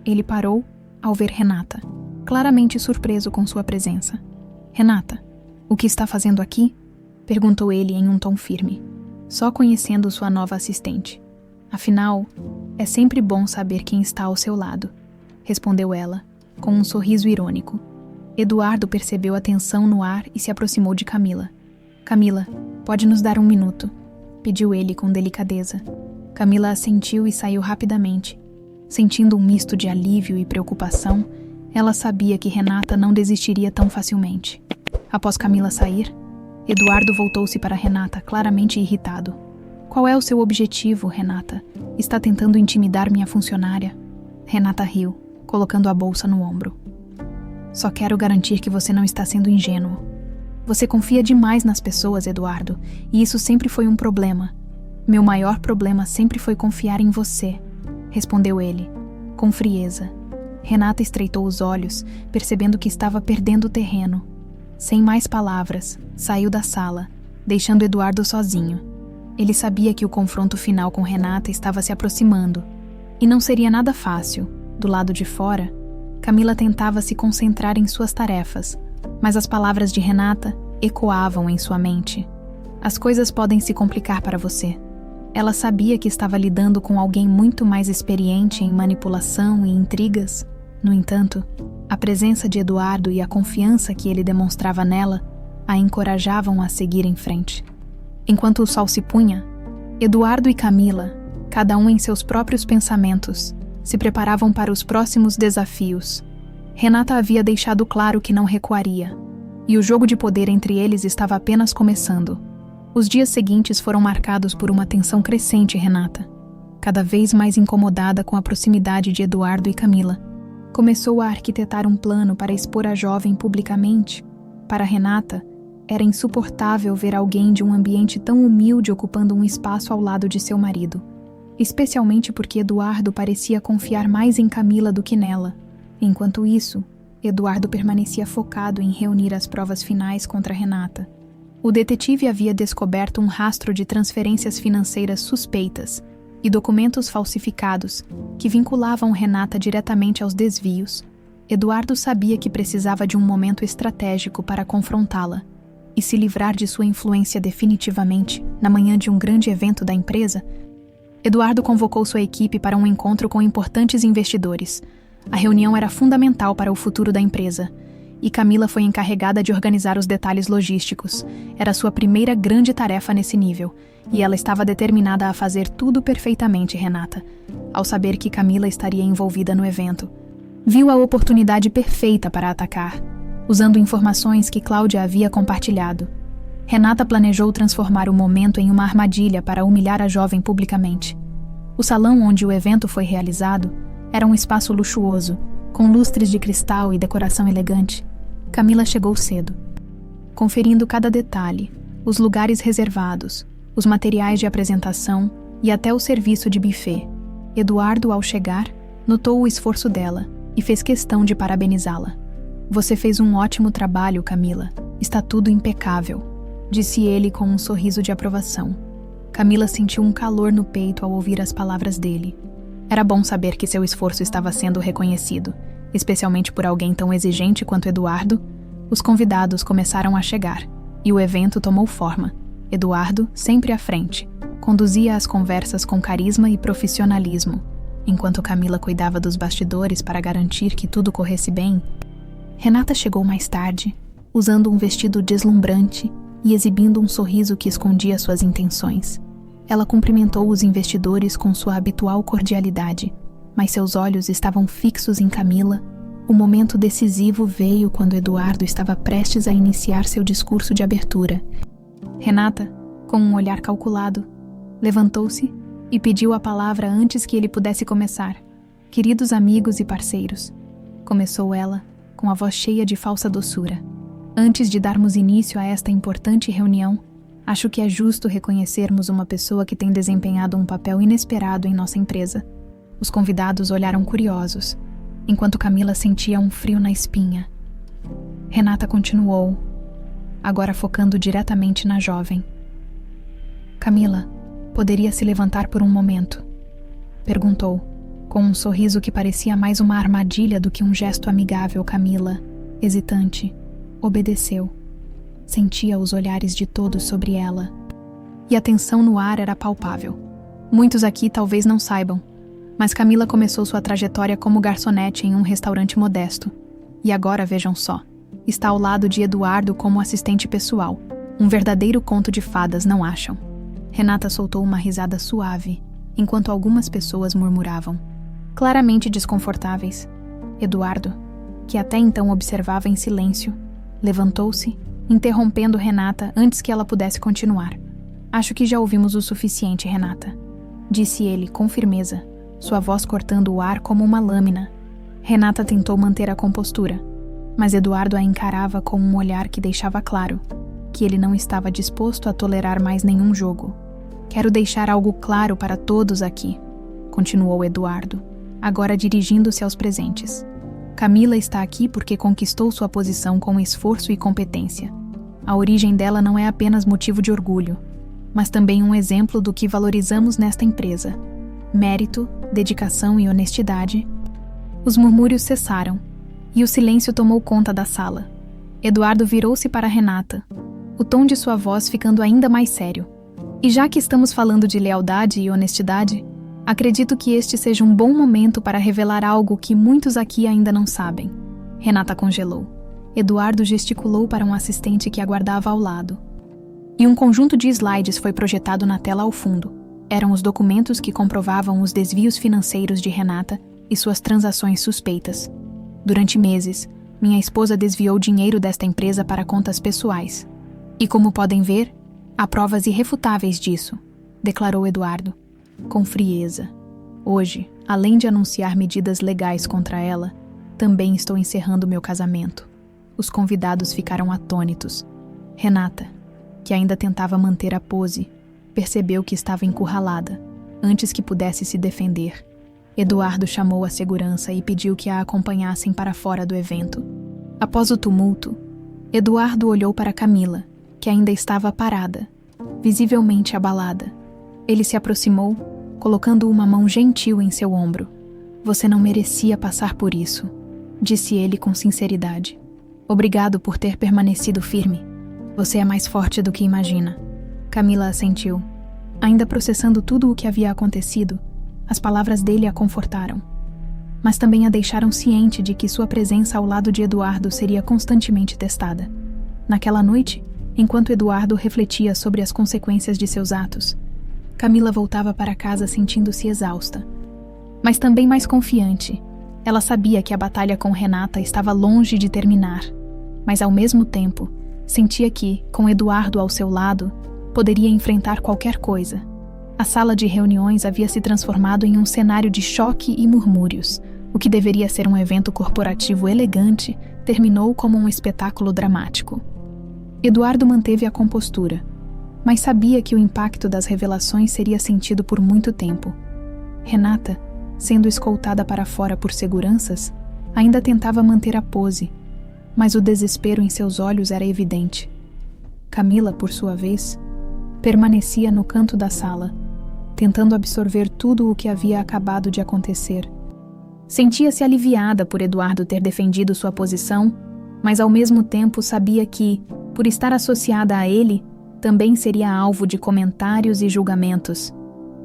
Ele parou ao ver Renata, claramente surpreso com sua presença. "Renata, o que está fazendo aqui?" perguntou ele em um tom firme, só conhecendo sua nova assistente. "Afinal, é sempre bom saber quem está ao seu lado", respondeu ela, com um sorriso irônico. Eduardo percebeu a tensão no ar e se aproximou de Camila. "Camila, pode nos dar um minuto?", pediu ele com delicadeza. Camila assentiu e saiu rapidamente. Sentindo um misto de alívio e preocupação, ela sabia que Renata não desistiria tão facilmente. Após Camila sair, Eduardo voltou-se para Renata, claramente irritado. "Qual é o seu objetivo, Renata? Está tentando intimidar minha funcionária?" Renata riu, colocando a bolsa no ombro. "Só quero garantir que você não está sendo ingênuo. Você confia demais nas pessoas, Eduardo, e isso sempre foi um problema. Meu maior problema sempre foi confiar em você", respondeu ele, com frieza. Renata estreitou os olhos, percebendo que estava perdendo o terreno. Sem mais palavras, saiu da sala, deixando Eduardo sozinho. Ele sabia que o confronto final com Renata estava se aproximando, e não seria nada fácil. Do lado de fora, Camila tentava se concentrar em suas tarefas, mas as palavras de Renata ecoavam em sua mente. "As coisas podem se complicar para você." Ela sabia que estava lidando com alguém muito mais experiente em manipulação e intrigas. No entanto, a presença de Eduardo e a confiança que ele demonstrava nela a encorajavam a seguir em frente. Enquanto o sol se punha, Eduardo e Camila, cada um em seus próprios pensamentos, se preparavam para os próximos desafios. Renata havia deixado claro que não recuaria, e o jogo de poder entre eles estava apenas começando. Os dias seguintes foram marcados por uma tensão crescente em Renata, cada vez mais incomodada com a proximidade de Eduardo e Camila. Começou a arquitetar um plano para expor a jovem publicamente. Para Renata, era insuportável ver alguém de um ambiente tão humilde ocupando um espaço ao lado de seu marido, especialmente porque Eduardo parecia confiar mais em Camila do que nela. Enquanto isso, Eduardo permanecia focado em reunir as provas finais contra Renata. O detetive havia descoberto um rastro de transferências financeiras suspeitas e documentos falsificados que vinculavam Renata diretamente aos desvios. Eduardo sabia que precisava de um momento estratégico para confrontá-la e se livrar de sua influência definitivamente na manhã de um grande evento da empresa. Eduardo convocou sua equipe para um encontro com importantes investidores. A reunião era fundamental para o futuro da empresa, e Camila foi encarregada de organizar os detalhes logísticos. Era sua primeira grande tarefa nesse nível, e ela estava determinada a fazer tudo perfeitamente, Renata. Ao saber que Camila estaria envolvida no evento, viu a oportunidade perfeita para atacar, usando informações que Cláudia havia compartilhado. Renata planejou transformar o momento em uma armadilha para humilhar a jovem publicamente. O salão onde o evento foi realizado era um espaço luxuoso, com lustres de cristal e decoração elegante. Camila chegou cedo, conferindo cada detalhe, os lugares reservados, os materiais de apresentação e até o serviço de buffet. Eduardo, ao chegar, notou o esforço dela e fez questão de parabenizá-la. "Você fez um ótimo trabalho, Camila. Está tudo impecável", disse ele com um sorriso de aprovação. Camila sentiu um calor no peito ao ouvir as palavras dele. Era bom saber que seu esforço estava sendo reconhecido, especialmente por alguém tão exigente quanto Eduardo. Os convidados começaram a chegar, e o evento tomou forma. Eduardo, sempre à frente, conduzia as conversas com carisma e profissionalismo, enquanto Camila cuidava dos bastidores para garantir que tudo corresse bem. Renata chegou mais tarde, usando um vestido deslumbrante e exibindo um sorriso que escondia suas intenções. Ela cumprimentou os investidores com sua habitual cordialidade, mas seus olhos estavam fixos em Camila. O momento decisivo veio quando Eduardo estava prestes a iniciar seu discurso de abertura. Renata, com um olhar calculado, levantou-se e pediu a palavra antes que ele pudesse começar. "Queridos amigos e parceiros", começou ela, com a voz cheia de falsa doçura. "Antes de darmos início a esta importante reunião, acho que é justo reconhecermos uma pessoa que tem desempenhado um papel inesperado em nossa empresa." Os convidados olharam curiosos, enquanto Camila sentia um frio na espinha. Renata continuou, agora focando diretamente na jovem. "Camila, Poderia se levantar por um momento? Perguntou, com um sorriso que parecia mais uma armadilha do que um gesto amigável. Camila, hesitante, obedeceu. Sentia os olhares de todos sobre ela. E a tensão no ar era palpável. Muitos aqui talvez não saibam, mas Camila começou sua trajetória como garçonete em um restaurante modesto. E agora, vejam só, está ao lado de Eduardo como assistente pessoal. Um verdadeiro conto de fadas, não acham? Renata soltou uma risada suave, enquanto algumas pessoas murmuravam, claramente desconfortáveis. Eduardo, que até então observava em silêncio, levantou-se, interrompendo Renata antes que ela pudesse continuar. Acho que já ouvimos o suficiente, Renata, disse ele com firmeza, sua voz cortando o ar como uma lâmina. Renata tentou manter a compostura, mas Eduardo a encarava com um olhar que deixava claro que ele não estava disposto a tolerar mais nenhum jogo. Quero deixar algo claro para todos aqui, continuou Eduardo, agora dirigindo-se aos presentes. Camila está aqui porque conquistou sua posição com esforço e competência. A origem dela não é apenas motivo de orgulho, mas também um exemplo do que valorizamos nesta empresa. Mérito, dedicação e honestidade. Os murmúrios cessaram, e o silêncio tomou conta da sala. Eduardo virou-se para Renata, o tom de sua voz ficando ainda mais sério. E já que estamos falando de lealdade e honestidade, acredito que este seja um bom momento para revelar algo que muitos aqui ainda não sabem. Renata congelou. Eduardo gesticulou para um assistente que aguardava ao lado. E um conjunto de slides foi projetado na tela ao fundo. Eram os documentos que comprovavam os desvios financeiros de Renata e suas transações suspeitas. Durante meses, minha esposa desviou dinheiro desta empresa para contas pessoais. E como podem ver, há provas irrefutáveis disso, declarou Eduardo, com frieza. Hoje, além de anunciar medidas legais contra ela, também estou encerrando meu casamento. Os convidados ficaram atônitos. Renata, que ainda tentava manter a pose, percebeu que estava encurralada, antes que pudesse se defender. Eduardo chamou a segurança e pediu que a acompanhassem para fora do evento. Após o tumulto, Eduardo olhou para Camila, que ainda estava parada, visivelmente abalada. Ele se aproximou, colocando uma mão gentil em seu ombro. Você não merecia passar por isso, disse ele com sinceridade. Obrigado por ter permanecido firme. Você é mais forte do que imagina. Camila assentiu. Ainda processando tudo o que havia acontecido, as palavras dele a confortaram. Mas também a deixaram ciente de que sua presença ao lado de Eduardo seria constantemente testada. Naquela noite, enquanto Eduardo refletia sobre as consequências de seus atos, Camila voltava para casa sentindo-se exausta, mas também mais confiante. Ela sabia que a batalha com Renata estava longe de terminar, mas ao mesmo tempo, sentia que, com Eduardo ao seu lado, poderia enfrentar qualquer coisa. A sala de reuniões havia se transformado em um cenário de choque e murmúrios. O que deveria ser um evento corporativo elegante terminou como um espetáculo dramático. Eduardo manteve a compostura, mas sabia que o impacto das revelações seria sentido por muito tempo. Renata, sendo escoltada para fora por seguranças, ainda tentava manter a pose, mas o desespero em seus olhos era evidente. Camila, por sua vez, permanecia no canto da sala, tentando absorver tudo o que havia acabado de acontecer. Sentia-se aliviada por Eduardo ter defendido sua posição, mas ao mesmo tempo sabia que, por estar associada a ele, também seria alvo de comentários e julgamentos.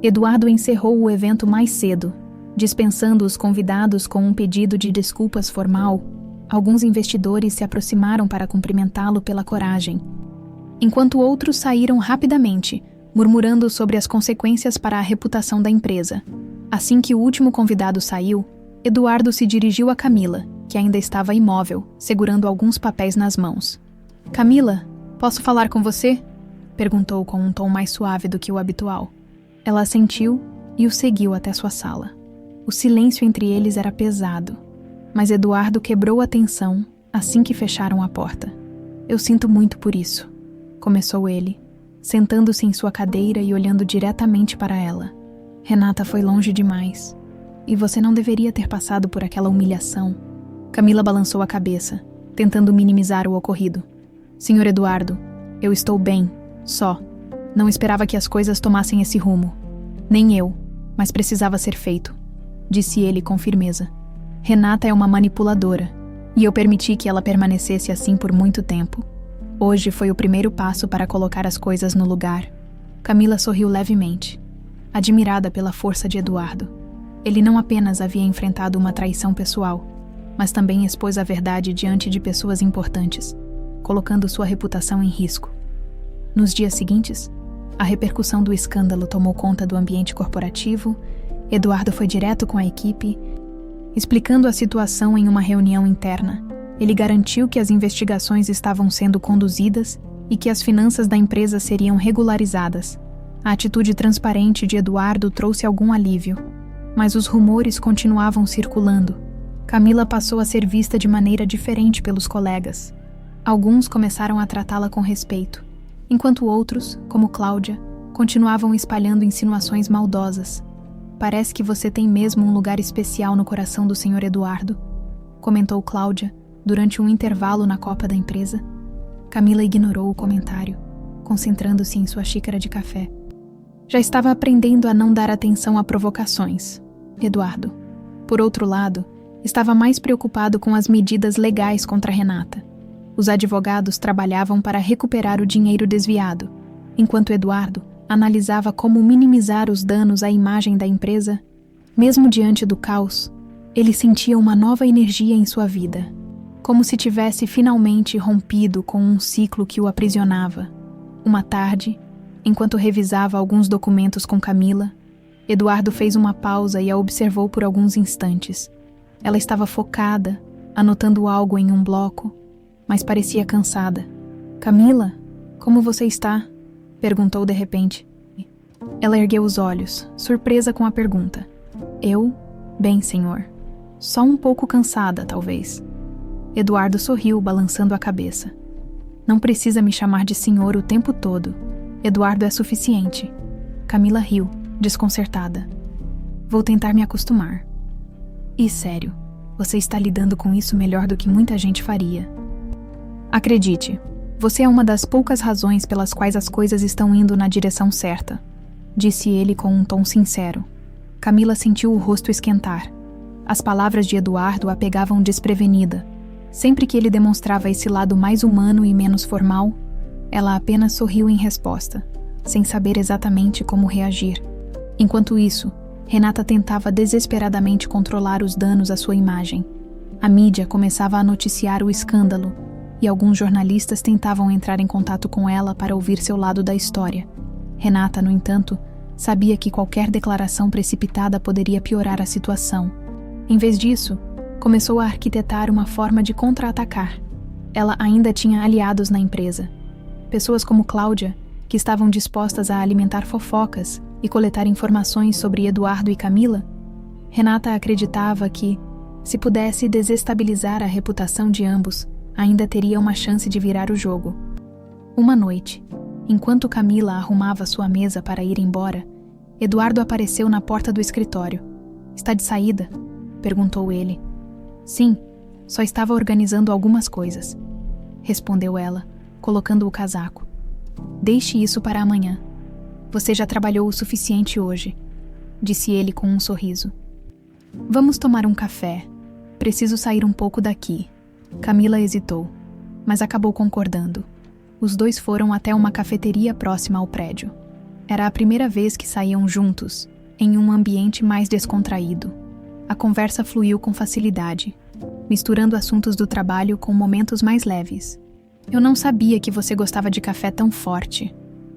Eduardo encerrou o evento mais cedo, dispensando os convidados com um pedido de desculpas formal. Alguns investidores se aproximaram para cumprimentá-lo pela coragem, enquanto outros saíram rapidamente, murmurando sobre as consequências para a reputação da empresa. Assim que o último convidado saiu, Eduardo se dirigiu a Camila, que ainda estava imóvel, segurando alguns papéis nas mãos. Camila, posso falar com você? Perguntou com um tom mais suave do que o habitual. Ela assentiu e o seguiu até sua sala. O silêncio entre eles era pesado, mas Eduardo quebrou a tensão assim que fecharam a porta. Eu sinto muito por isso, começou ele, sentando-se em sua cadeira e olhando diretamente para ela. Renata foi longe demais, e você não deveria ter passado por aquela humilhação. Camila balançou a cabeça, tentando minimizar o ocorrido. Senhor Eduardo, eu estou bem, só. Não esperava que as coisas tomassem esse rumo. Nem eu, mas precisava ser feito, disse ele com firmeza. Renata é uma manipuladora, e eu permiti que ela permanecesse assim por muito tempo. Hoje foi o primeiro passo para colocar as coisas no lugar. Camila sorriu levemente, admirada pela força de Eduardo. Ele não apenas havia enfrentado uma traição pessoal, mas também expôs a verdade diante de pessoas importantes, colocando sua reputação em risco. Nos dias seguintes, a repercussão do escândalo tomou conta do ambiente corporativo. Eduardo foi direto com a equipe, explicando a situação em uma reunião interna. Ele garantiu que as investigações estavam sendo conduzidas e que as finanças da empresa seriam regularizadas. A atitude transparente de Eduardo trouxe algum alívio, mas os rumores continuavam circulando. Camila passou a ser vista de maneira diferente pelos colegas. Alguns começaram a tratá-la com respeito, enquanto outros, como Cláudia, continuavam espalhando insinuações maldosas. Parece que você tem mesmo um lugar especial no coração do Sr. Eduardo, comentou Cláudia durante um intervalo na copa da empresa. Camila ignorou o comentário, concentrando-se em sua xícara de café. Já estava aprendendo a não dar atenção a provocações, Eduardo. Por outro lado, estava mais preocupado com as medidas legais contra Renata. Os advogados trabalhavam para recuperar o dinheiro desviado, enquanto Eduardo analisava como minimizar os danos à imagem da empresa. Mesmo diante do caos, ele sentia uma nova energia em sua vida, como se tivesse finalmente rompido com um ciclo que o aprisionava. Uma tarde, enquanto revisava alguns documentos com Camila, Eduardo fez uma pausa e a observou por alguns instantes. Ela estava focada, anotando algo em um bloco, mas parecia cansada. "Camila, como você está?" perguntou de repente. Ela ergueu os olhos, surpresa com a pergunta. "Eu? Bem, senhor. Só um pouco cansada, talvez." Eduardo sorriu, balançando a cabeça. "Não precisa me chamar de senhor o tempo todo. Eduardo é suficiente." Camila riu, desconcertada. "Vou tentar me acostumar." "E sério, você está lidando com isso melhor do que muita gente faria." "Acredite, você é uma das poucas razões pelas quais as coisas estão indo na direção certa", disse ele com um tom sincero. Camila sentiu o rosto esquentar. As palavras de Eduardo a pegavam desprevenida. Sempre que ele demonstrava esse lado mais humano e menos formal, ela apenas sorriu em resposta, sem saber exatamente como reagir. Enquanto isso, Renata tentava desesperadamente controlar os danos à sua imagem. A mídia começava a noticiar o escândalo, e alguns jornalistas tentavam entrar em contato com ela para ouvir seu lado da história. Renata, no entanto, sabia que qualquer declaração precipitada poderia piorar a situação. Em vez disso, começou a arquitetar uma forma de contra-atacar. Ela ainda tinha aliados na empresa. Pessoas como Cláudia, que estavam dispostas a alimentar fofocas e coletar informações sobre Eduardo e Camila. Renata acreditava que, se pudesse desestabilizar a reputação de ambos, ainda teria uma chance de virar o jogo. Uma noite, enquanto Camila arrumava sua mesa para ir embora, Eduardo apareceu na porta do escritório. "Está de saída?" perguntou ele. "Sim, só estava organizando algumas coisas", respondeu ela, colocando o casaco. "Deixe isso para amanhã. Você já trabalhou o suficiente hoje", disse ele com um sorriso. "Vamos tomar um café. Preciso sair um pouco daqui." Camila hesitou, mas acabou concordando. Os dois foram até uma cafeteria próxima ao prédio. Era a primeira vez que saíam juntos, em um ambiente mais descontraído. A conversa fluiu com facilidade, misturando assuntos do trabalho com momentos mais leves. "Eu não sabia que você gostava de café tão forte",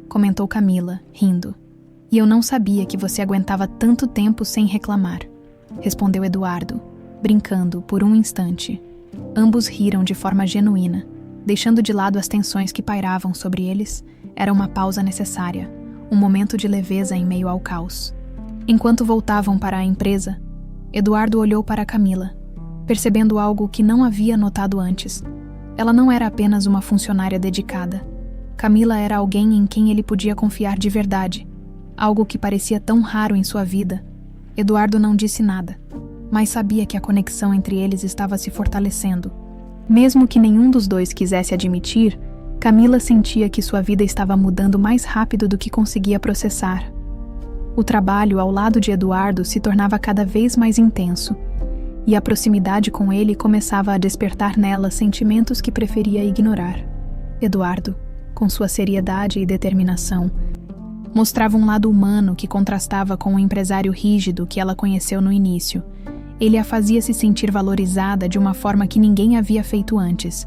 comentou Camila, rindo. "E eu não sabia que você aguentava tanto tempo sem reclamar", respondeu Eduardo, brincando por um instante. Ambos riram de forma genuína, deixando de lado as tensões que pairavam sobre eles. Era uma pausa necessária, um momento de leveza em meio ao caos. Enquanto voltavam para a empresa, Eduardo olhou para Camila, percebendo algo que não havia notado antes. Ela não era apenas uma funcionária dedicada. Camila era alguém em quem ele podia confiar de verdade, algo que parecia tão raro em sua vida. Eduardo não disse nada, mas sabia que a conexão entre eles estava se fortalecendo. Mesmo que nenhum dos dois quisesse admitir, Camila sentia que sua vida estava mudando mais rápido do que conseguia processar. O trabalho ao lado de Eduardo se tornava cada vez mais intenso, e a proximidade com ele começava a despertar nela sentimentos que preferia ignorar. Eduardo, com sua seriedade e determinação, mostrava um lado humano que contrastava com o empresário rígido que ela conheceu no início. Ele a fazia se sentir valorizada de uma forma que ninguém havia feito antes.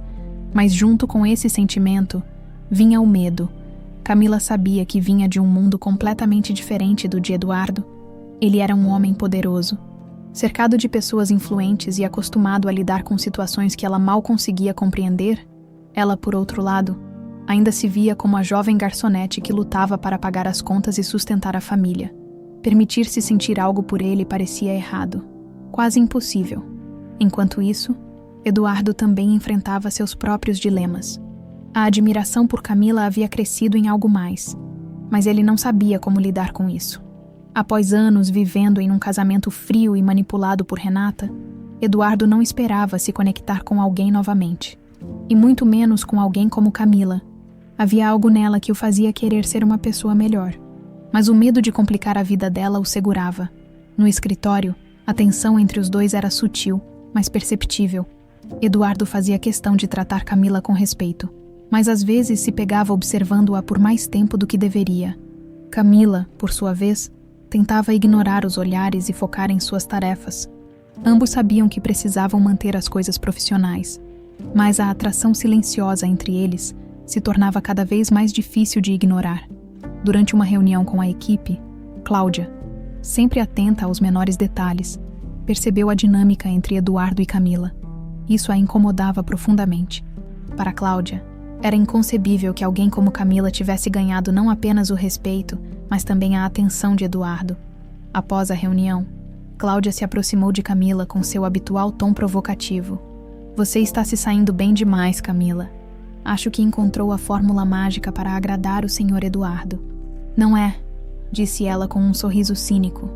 Mas junto com esse sentimento, vinha o medo. Camila sabia que vinha de um mundo completamente diferente do de Eduardo. Ele era um homem poderoso, cercado de pessoas influentes e acostumado a lidar com situações que ela mal conseguia compreender. Ela, por outro lado, ainda se via como a jovem garçonete que lutava para pagar as contas e sustentar a família. Permitir-se sentir algo por ele parecia errado, quase impossível. Enquanto isso, Eduardo também enfrentava seus próprios dilemas. A admiração por Camila havia crescido em algo mais, mas ele não sabia como lidar com isso. Após anos vivendo em um casamento frio e manipulado por Renata, Eduardo não esperava se conectar com alguém novamente, e muito menos com alguém como Camila. Havia algo nela que o fazia querer ser uma pessoa melhor, mas o medo de complicar a vida dela o segurava. No escritório, a tensão entre os dois era sutil, mas perceptível. Eduardo fazia questão de tratar Camila com respeito, mas às vezes se pegava observando-a por mais tempo do que deveria. Camila, por sua vez, tentava ignorar os olhares e focar em suas tarefas. Ambos sabiam que precisavam manter as coisas profissionais, mas a atração silenciosa entre eles se tornava cada vez mais difícil de ignorar. Durante uma reunião com a equipe, Cláudia, sempre atenta aos menores detalhes, percebeu a dinâmica entre Eduardo e Camila. Isso a incomodava profundamente. Para Cláudia, era inconcebível que alguém como Camila tivesse ganhado não apenas o respeito, mas também a atenção de Eduardo. Após a reunião, Cláudia se aproximou de Camila com seu habitual tom provocativo. "Você está se saindo bem demais, Camila. Acho que encontrou a fórmula mágica para agradar o Sr. Eduardo." "Não é", disse ela com um sorriso cínico.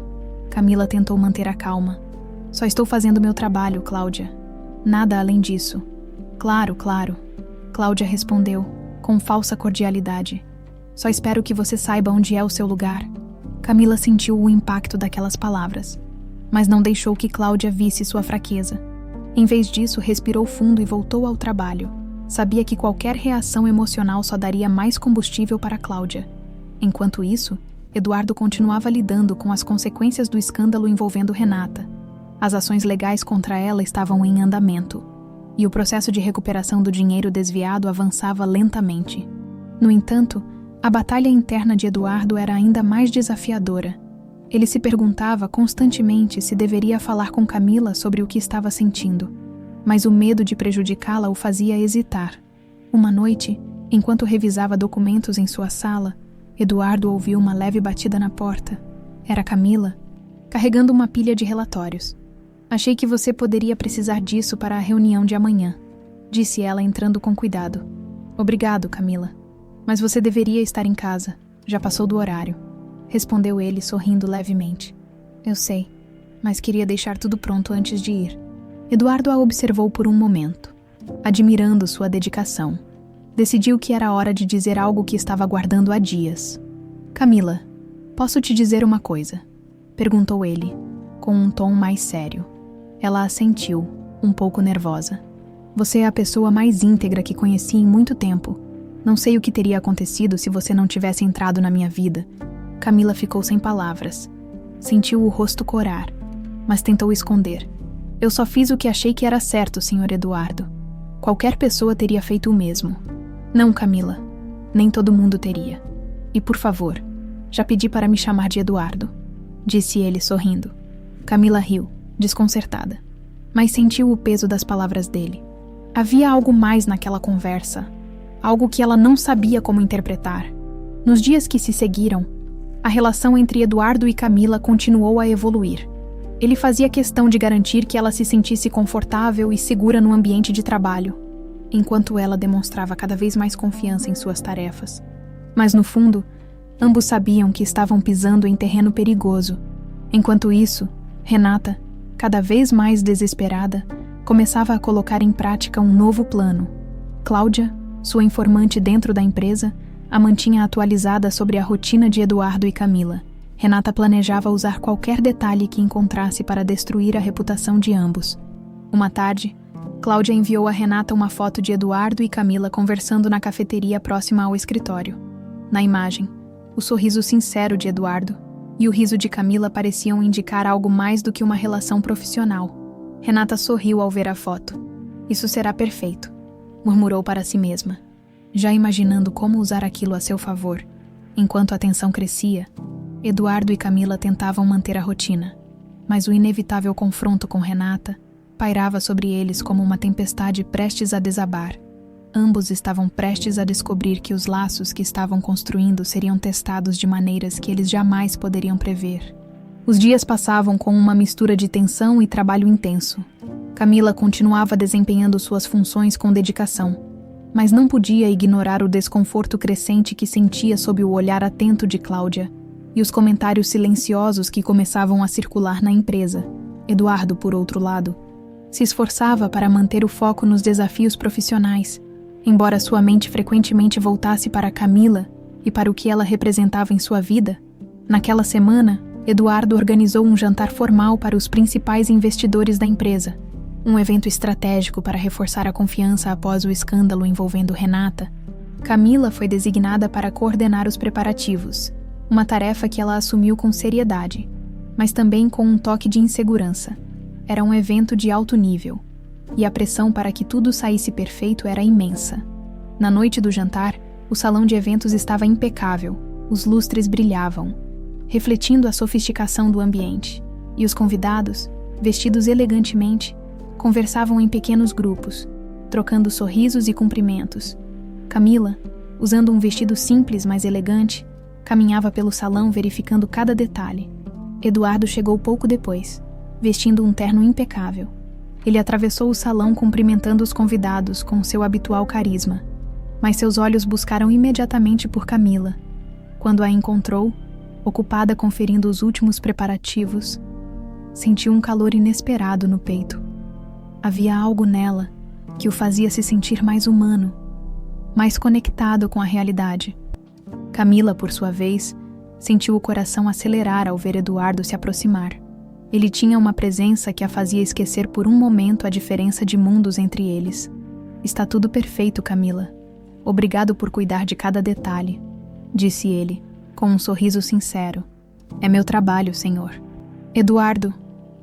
Camila tentou manter a calma. "Só estou fazendo meu trabalho, Cláudia. Nada além disso." Claro, Cláudia respondeu, com falsa cordialidade. "Só espero que você saiba onde é o seu lugar." Camila sentiu o impacto daquelas palavras, mas não deixou que Cláudia visse sua fraqueza. Em vez disso, respirou fundo e voltou ao trabalho. Sabia que qualquer reação emocional só daria mais combustível para Cláudia. Enquanto isso, Eduardo continuava lidando com as consequências do escândalo envolvendo Renata. As ações legais contra ela estavam em andamento, e o processo de recuperação do dinheiro desviado avançava lentamente. No entanto, a batalha interna de Eduardo era ainda mais desafiadora. Ele se perguntava constantemente se deveria falar com Camila sobre o que estava sentindo, mas o medo de prejudicá-la o fazia hesitar. Uma noite, enquanto revisava documentos em sua sala, Eduardo ouviu uma leve batida na porta. Era Camila, carregando uma pilha de relatórios. "Achei que você poderia precisar disso para a reunião de amanhã", disse ela entrando com cuidado. "Obrigado, Camila. Mas você deveria estar em casa. Já passou do horário", respondeu ele sorrindo levemente. "Eu sei, mas queria deixar tudo pronto antes de ir." Eduardo a observou por um momento, admirando sua dedicação. Decidiu que era hora de dizer algo que estava guardando há dias. "Camila, posso te dizer uma coisa?", perguntou ele, com um tom mais sério. Ela assentiu, um pouco nervosa. "Você é a pessoa mais íntegra que conheci em muito tempo. Não sei o que teria acontecido se você não tivesse entrado na minha vida." Camila ficou sem palavras. Sentiu o rosto corar, mas tentou esconder. "Eu só fiz o que achei que era certo, Sr. Eduardo. Qualquer pessoa teria feito o mesmo." "Não, Camila. Nem todo mundo teria. E por favor, já pedi para me chamar de Eduardo", disse ele sorrindo. Camila riu, desconcertada, mas sentiu o peso das palavras dele. Havia algo mais naquela conversa, algo que ela não sabia como interpretar. Nos dias que se seguiram, a relação entre Eduardo e Camila continuou a evoluir. Ele fazia questão de garantir que ela se sentisse confortável e segura no ambiente de trabalho, enquanto ela demonstrava cada vez mais confiança em suas tarefas. Mas no fundo, ambos sabiam que estavam pisando em terreno perigoso. Enquanto isso, Renata, cada vez mais desesperada, começava a colocar em prática um novo plano. Cláudia, Sua informante dentro da empresa a mantinha atualizada sobre a rotina de Eduardo e Camila. Renata planejava usar qualquer detalhe que encontrasse para destruir a reputação de ambos. Uma tarde, Cláudia enviou a Renata uma foto de Eduardo e Camila conversando na cafeteria próxima ao escritório. Na imagem, o sorriso sincero de Eduardo e o riso de Camila pareciam indicar algo mais do que uma relação profissional. Renata sorriu ao ver a foto. Isso será perfeito, murmurou para si mesma, já imaginando como usar aquilo a seu favor. Enquanto a tensão crescia, Eduardo e Camila tentavam manter a rotina, mas o inevitável confronto com Renata pairava sobre eles como uma tempestade prestes a desabar. Ambos estavam prestes a descobrir que os laços que estavam construindo seriam testados de maneiras que eles jamais poderiam prever. Os dias passavam com uma mistura de tensão e trabalho intenso. Camila continuava desempenhando suas funções com dedicação, mas não podia ignorar o desconforto crescente que sentia sob o olhar atento de Cláudia e os comentários silenciosos que começavam a circular na empresa. Eduardo, por outro lado, se esforçava para manter o foco nos desafios profissionais, embora sua mente frequentemente voltasse para Camila e para o que ela representava em sua vida. Naquela semana, Eduardo organizou um jantar formal para os principais investidores da empresa, um evento estratégico para reforçar a confiança após o escândalo envolvendo Renata. Camila foi designada para coordenar os preparativos, uma tarefa que ela assumiu com seriedade, mas também com um toque de insegurança. Era um evento de alto nível, e a pressão para que tudo saísse perfeito era imensa. Na noite do jantar, o salão de eventos estava impecável, os lustres brilhavam, refletindo a sofisticação do ambiente, e os convidados, vestidos elegantemente, conversavam em pequenos grupos, trocando sorrisos e cumprimentos. Camila, usando um vestido simples, mas elegante, caminhava pelo salão verificando cada detalhe. Eduardo chegou pouco depois, vestindo um terno impecável. Ele atravessou o salão cumprimentando os convidados com seu habitual carisma, mas seus olhos buscaram imediatamente por Camila. Quando a encontrou, ocupada conferindo os últimos preparativos, sentiu um calor inesperado no peito. Havia algo nela que o fazia se sentir mais humano, mais conectado com a realidade. Camila, por sua vez, sentiu o coração acelerar ao ver Eduardo se aproximar. Ele tinha uma presença que a fazia esquecer por um momento a diferença de mundos entre eles. Está tudo perfeito, Camila. Obrigado por cuidar de cada detalhe, disse ele, com um sorriso sincero. É meu trabalho, senhor. Eduardo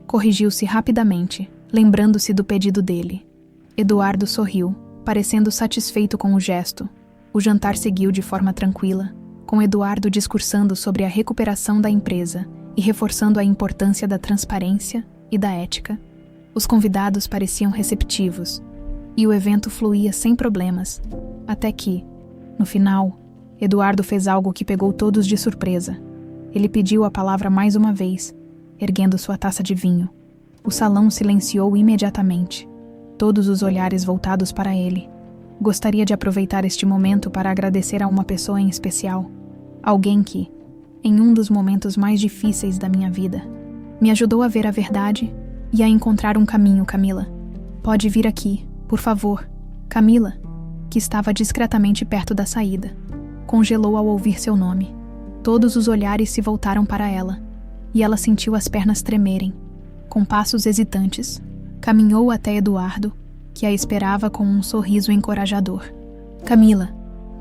corrigiu-se rapidamente, lembrando-se do pedido dele. Eduardo sorriu, parecendo satisfeito com o gesto. O jantar seguiu de forma tranquila, com Eduardo discursando sobre a recuperação da empresa e reforçando a importância da transparência e da ética. Os convidados pareciam receptivos, e o evento fluía sem problemas, até que, no final, Eduardo fez algo que pegou todos de surpresa. Ele pediu a palavra mais uma vez, erguendo sua taça de vinho. O salão silenciou imediatamente, todos os olhares voltados para ele. Gostaria de aproveitar este momento para agradecer a uma pessoa em especial, alguém que, em um dos momentos mais difíceis da minha vida, me ajudou a ver a verdade e a encontrar um caminho, Camila. Pode vir aqui, por favor. Camila, que estava discretamente perto da saída, congelou ao ouvir seu nome. Todos os olhares se voltaram para ela, e ela sentiu as pernas tremerem. Com passos hesitantes, caminhou até Eduardo, que a esperava com um sorriso encorajador. Camila,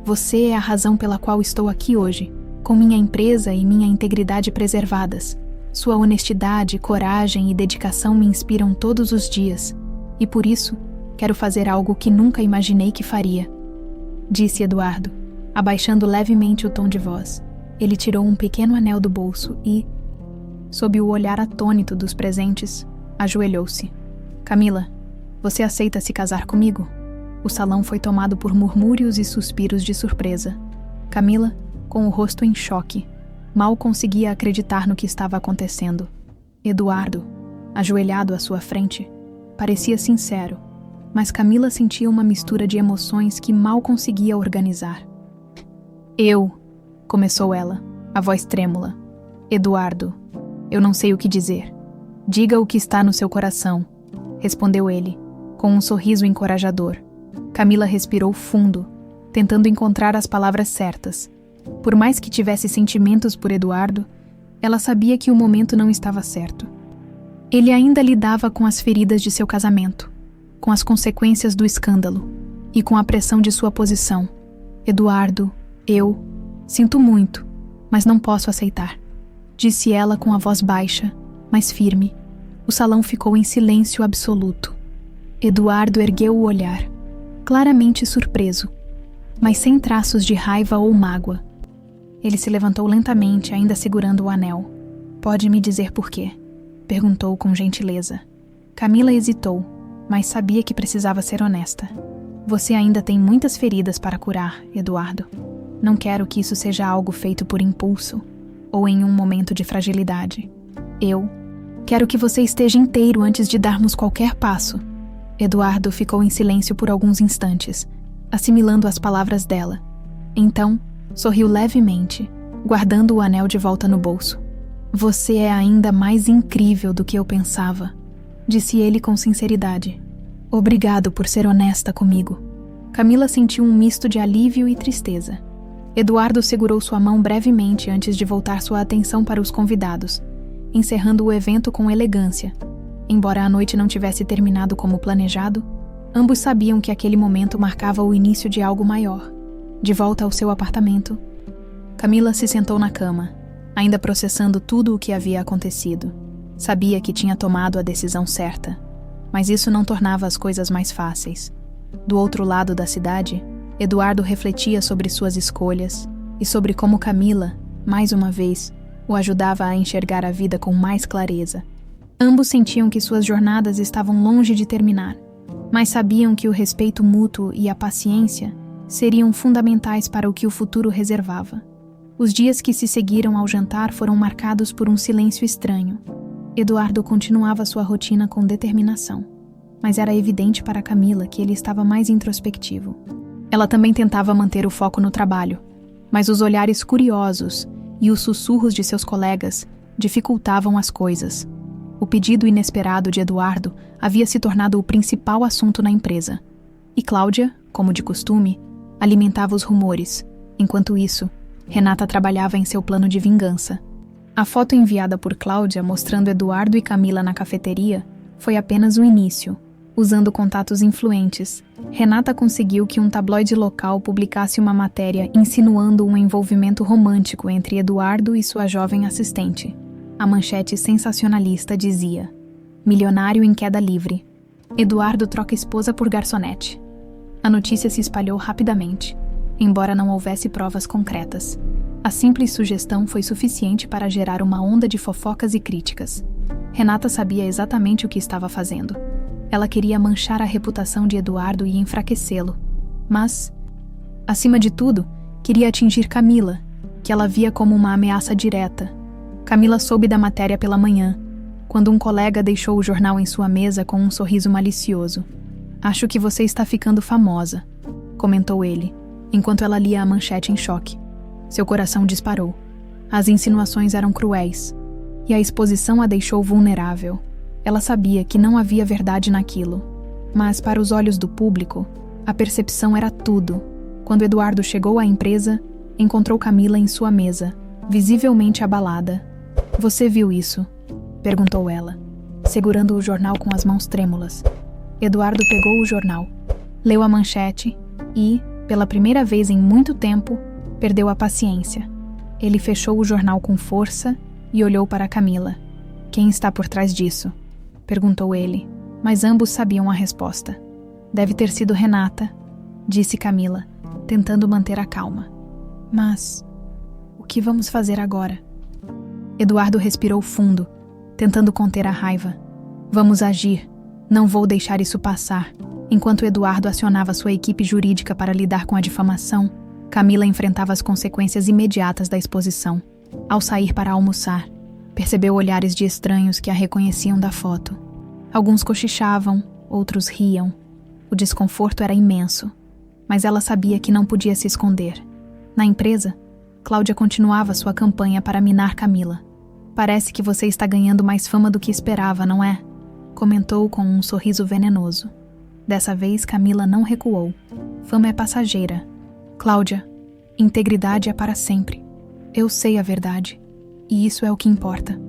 você é a razão pela qual estou aqui hoje, com minha empresa e minha integridade preservadas. Sua honestidade, coragem e dedicação me inspiram todos os dias, e por isso quero fazer algo que nunca imaginei que faria, disse Eduardo, abaixando levemente o tom de voz. Ele tirou um pequeno anel do bolso e, sob o olhar atônito dos presentes, ajoelhou-se. Camila, você aceita se casar comigo? O salão foi tomado por murmúrios e suspiros de surpresa. Camila, com o rosto em choque, mal conseguia acreditar no que estava acontecendo. Eduardo, ajoelhado à sua frente, parecia sincero, mas Camila sentia uma mistura de emoções que mal conseguia organizar. Começou ela, a voz trêmula. Eduardo, eu não sei o que dizer. Diga o que está no seu coração, respondeu ele, com um sorriso encorajador. Camila respirou fundo, tentando encontrar as palavras certas. Por mais que tivesse sentimentos por Eduardo, ela sabia que o momento não estava certo. Ele ainda lidava com as feridas de seu casamento, com as consequências do escândalo e com a pressão de sua posição. Eduardo, eu sinto muito, mas não posso aceitar, disse ela com a voz baixa, mas firme. O salão ficou em silêncio absoluto. Eduardo ergueu o olhar, claramente surpreso, mas sem traços de raiva ou mágoa. Ele se levantou lentamente, ainda segurando o anel. Pode me dizer por quê? Perguntou com gentileza. Camila hesitou, mas sabia que precisava ser honesta. Você ainda tem muitas feridas para curar, Eduardo. Não quero que isso seja algo feito por impulso ou em um momento de fragilidade. Eu quero que você esteja inteiro antes de darmos qualquer passo. Eduardo ficou em silêncio por alguns instantes, assimilando as palavras dela. Então, sorriu levemente, guardando o anel de volta no bolso. Você é ainda mais incrível do que eu pensava, disse ele com sinceridade. Obrigado por ser honesta comigo. Camila sentiu um misto de alívio e tristeza. Eduardo segurou sua mão brevemente antes de voltar sua atenção para os convidados, encerrando o evento com elegância. Embora a noite não tivesse terminado como planejado, ambos sabiam que aquele momento marcava o início de algo maior. De volta ao seu apartamento, Camila se sentou na cama, ainda processando tudo o que havia acontecido. Sabia que tinha tomado a decisão certa, mas isso não tornava as coisas mais fáceis. Do outro lado da cidade, Eduardo refletia sobre suas escolhas e sobre como Camila, mais uma vez, o ajudava a enxergar a vida com mais clareza. Ambos sentiam que suas jornadas estavam longe de terminar, mas sabiam que o respeito mútuo e a paciência seriam fundamentais para o que o futuro reservava. Os dias que se seguiram ao jantar foram marcados por um silêncio estranho. Eduardo continuava sua rotina com determinação, mas era evidente para Camila que ele estava mais introspectivo. Ela também tentava manter o foco no trabalho, mas os olhares curiosos e os sussurros de seus colegas dificultavam as coisas. O pedido inesperado de Eduardo havia se tornado o principal assunto na empresa, e Cláudia, como de costume, alimentava os rumores. Enquanto isso, Renata trabalhava em seu plano de vingança. A foto enviada por Cláudia mostrando Eduardo e Camila na cafeteria foi apenas o início. Usando contatos influentes, Renata conseguiu que um tabloide local publicasse uma matéria insinuando um envolvimento romântico entre Eduardo e sua jovem assistente. A manchete sensacionalista dizia: milionário em queda livre. Eduardo troca esposa por garçonete. A notícia se espalhou rapidamente, embora não houvesse provas concretas. A simples sugestão foi suficiente para gerar uma onda de fofocas e críticas. Renata sabia exatamente o que estava fazendo. Ela queria manchar a reputação de Eduardo e enfraquecê-lo. Mas, acima de tudo, queria atingir Camila, que ela via como uma ameaça direta. Camila soube da matéria pela manhã, quando um colega deixou o jornal em sua mesa com um sorriso malicioso. Acho que você está ficando famosa, comentou ele, enquanto ela lia a manchete em choque. Seu coração disparou. As insinuações eram cruéis, e a exposição a deixou vulnerável. Ela sabia que não havia verdade naquilo, mas para os olhos do público, a percepção era tudo. Quando Eduardo chegou à empresa, encontrou Camila em sua mesa, visivelmente abalada. Você viu isso? Perguntou ela, segurando o jornal com as mãos trêmulas. Eduardo pegou o jornal, leu a manchete e, pela primeira vez em muito tempo, perdeu a paciência. Ele fechou o jornal com força e olhou para Camila. Quem está por trás disso? Perguntou ele, mas ambos sabiam a resposta. Deve ter sido Renata, disse Camila, tentando manter a calma. Mas o que vamos fazer agora? Eduardo respirou fundo, tentando conter a raiva. Vamos agir. Não vou deixar isso passar. Enquanto Eduardo acionava sua equipe jurídica para lidar com a difamação, Camila enfrentava as consequências imediatas da exposição. Ao sair para almoçar, percebeu olhares de estranhos que a reconheciam da foto. Alguns cochichavam, outros riam. O desconforto era imenso, mas ela sabia que não podia se esconder. Na empresa, Cláudia continuava sua campanha para minar Camila. Parece que você está ganhando mais fama do que esperava, não é? Comentou com um sorriso venenoso. Dessa vez, Camila não recuou. Fama é passageira. Cláudia, integridade é para sempre. Eu sei a verdade, e isso é o que importa.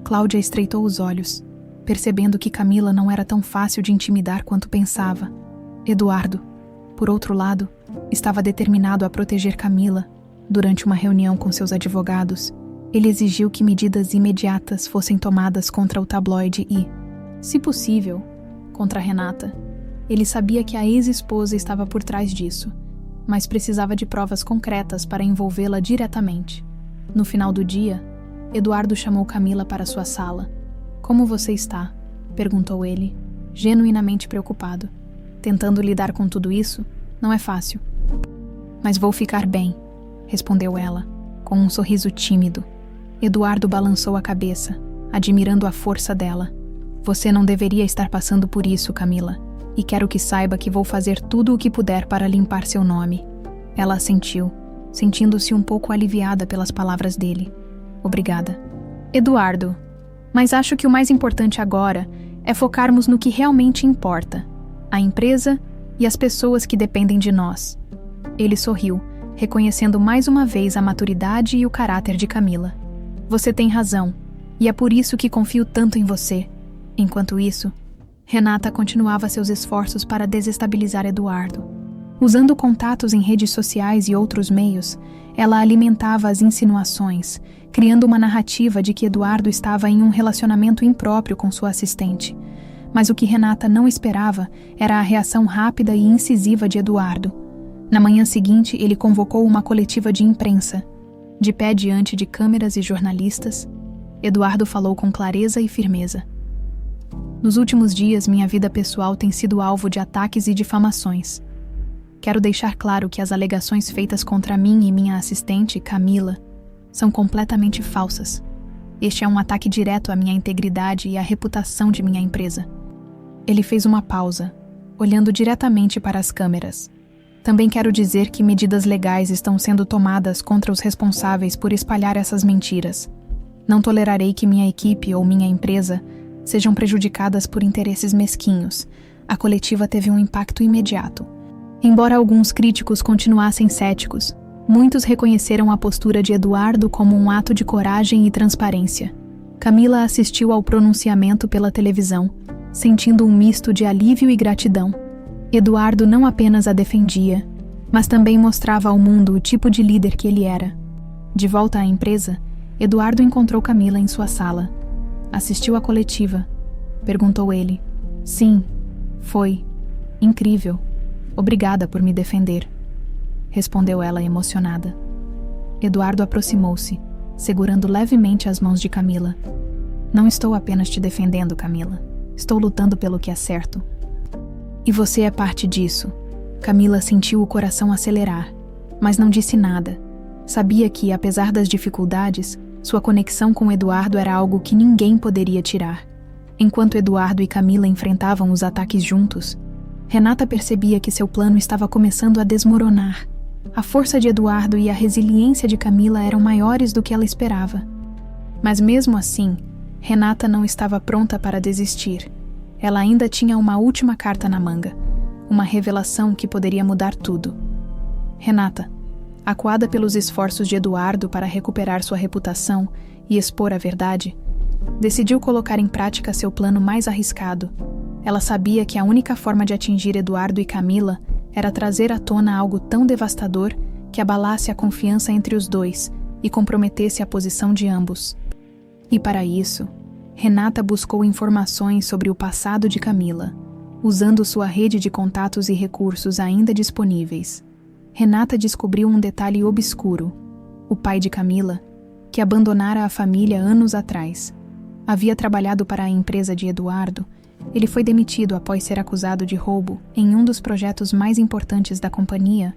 Cláudia estreitou os olhos, percebendo que Camila não era tão fácil de intimidar quanto pensava. Eduardo, por outro lado, estava determinado a proteger Camila. Durante uma reunião com seus advogados, ele exigiu que medidas imediatas fossem tomadas contra o tabloide e, se possível, contra Renata. Ele sabia que a ex-esposa estava por trás disso, mas precisava de provas concretas para envolvê-la diretamente. No final do dia, Eduardo chamou Camila para sua sala. "Como você está?", perguntou ele, genuinamente preocupado. "Tentando lidar com tudo isso, não é fácil." "Mas vou ficar bem", respondeu ela, com um sorriso tímido. Eduardo balançou a cabeça, admirando a força dela. "Você não deveria estar passando por isso, Camila, e quero que saiba que vou fazer tudo o que puder para limpar seu nome." Ela assentiu, sentindo-se um pouco aliviada pelas palavras dele. "Obrigada." "Eduardo, mas acho que o mais importante agora é focarmos no que realmente importa: a empresa e as pessoas que dependem de nós." Ele sorriu, reconhecendo mais uma vez a maturidade e o caráter de Camila. "Você tem razão, e é por isso que confio tanto em você." Enquanto isso, Renata continuava seus esforços para desestabilizar Eduardo. Usando contatos em redes sociais e outros meios, ela alimentava as insinuações, criando uma narrativa de que Eduardo estava em um relacionamento impróprio com sua assistente. Mas o que Renata não esperava era a reação rápida e incisiva de Eduardo. Na manhã seguinte, ele convocou uma coletiva de imprensa. De pé diante de câmeras e jornalistas, Eduardo falou com clareza e firmeza. "Nos últimos dias, minha vida pessoal tem sido alvo de ataques e difamações. Quero deixar claro que as alegações feitas contra mim e minha assistente, Camila, são completamente falsas. Este é um ataque direto à minha integridade e à reputação de minha empresa." Ele fez uma pausa, olhando diretamente para as câmeras. "Também quero dizer que medidas legais estão sendo tomadas contra os responsáveis por espalhar essas mentiras. Não tolerarei que minha equipe ou minha empresa sejam prejudicadas por interesses mesquinhos." A coletiva teve um impacto imediato. Embora alguns críticos continuassem céticos, muitos reconheceram a postura de Eduardo como um ato de coragem e transparência. Camila assistiu ao pronunciamento pela televisão, sentindo um misto de alívio e gratidão. Eduardo não apenas a defendia, mas também mostrava ao mundo o tipo de líder que ele era. De volta à empresa, Eduardo encontrou Camila em sua sala. "Assistiu à coletiva?", perguntou ele. "Sim, foi incrível. Obrigada por me defender", respondeu ela emocionada. Eduardo aproximou-se, segurando levemente as mãos de Camila. "Não estou apenas te defendendo, Camila. Estou lutando pelo que é certo." "E você é parte disso." Camila sentiu o coração acelerar, mas não disse nada. Sabia que, apesar das dificuldades, sua conexão com Eduardo era algo que ninguém poderia tirar. Enquanto Eduardo e Camila enfrentavam os ataques juntos, Renata percebia que seu plano estava começando a desmoronar. A força de Eduardo e a resiliência de Camila eram maiores do que ela esperava. Mas mesmo assim, Renata não estava pronta para desistir. Ela ainda tinha uma última carta na manga, uma revelação que poderia mudar tudo. Renata, acuada pelos esforços de Eduardo para recuperar sua reputação e expor a verdade, decidiu colocar em prática seu plano mais arriscado. Ela sabia que a única forma de atingir Eduardo e Camila era trazer à tona algo tão devastador que abalasse a confiança entre os dois e comprometesse a posição de ambos. E para isso, Renata buscou informações sobre o passado de Camila, usando sua rede de contatos e recursos ainda disponíveis. Renata descobriu um detalhe obscuro: o pai de Camila, que abandonara a família anos atrás. Havia trabalhado para a empresa de Eduardo. Ele foi demitido após ser acusado de roubo em um dos projetos mais importantes da companhia.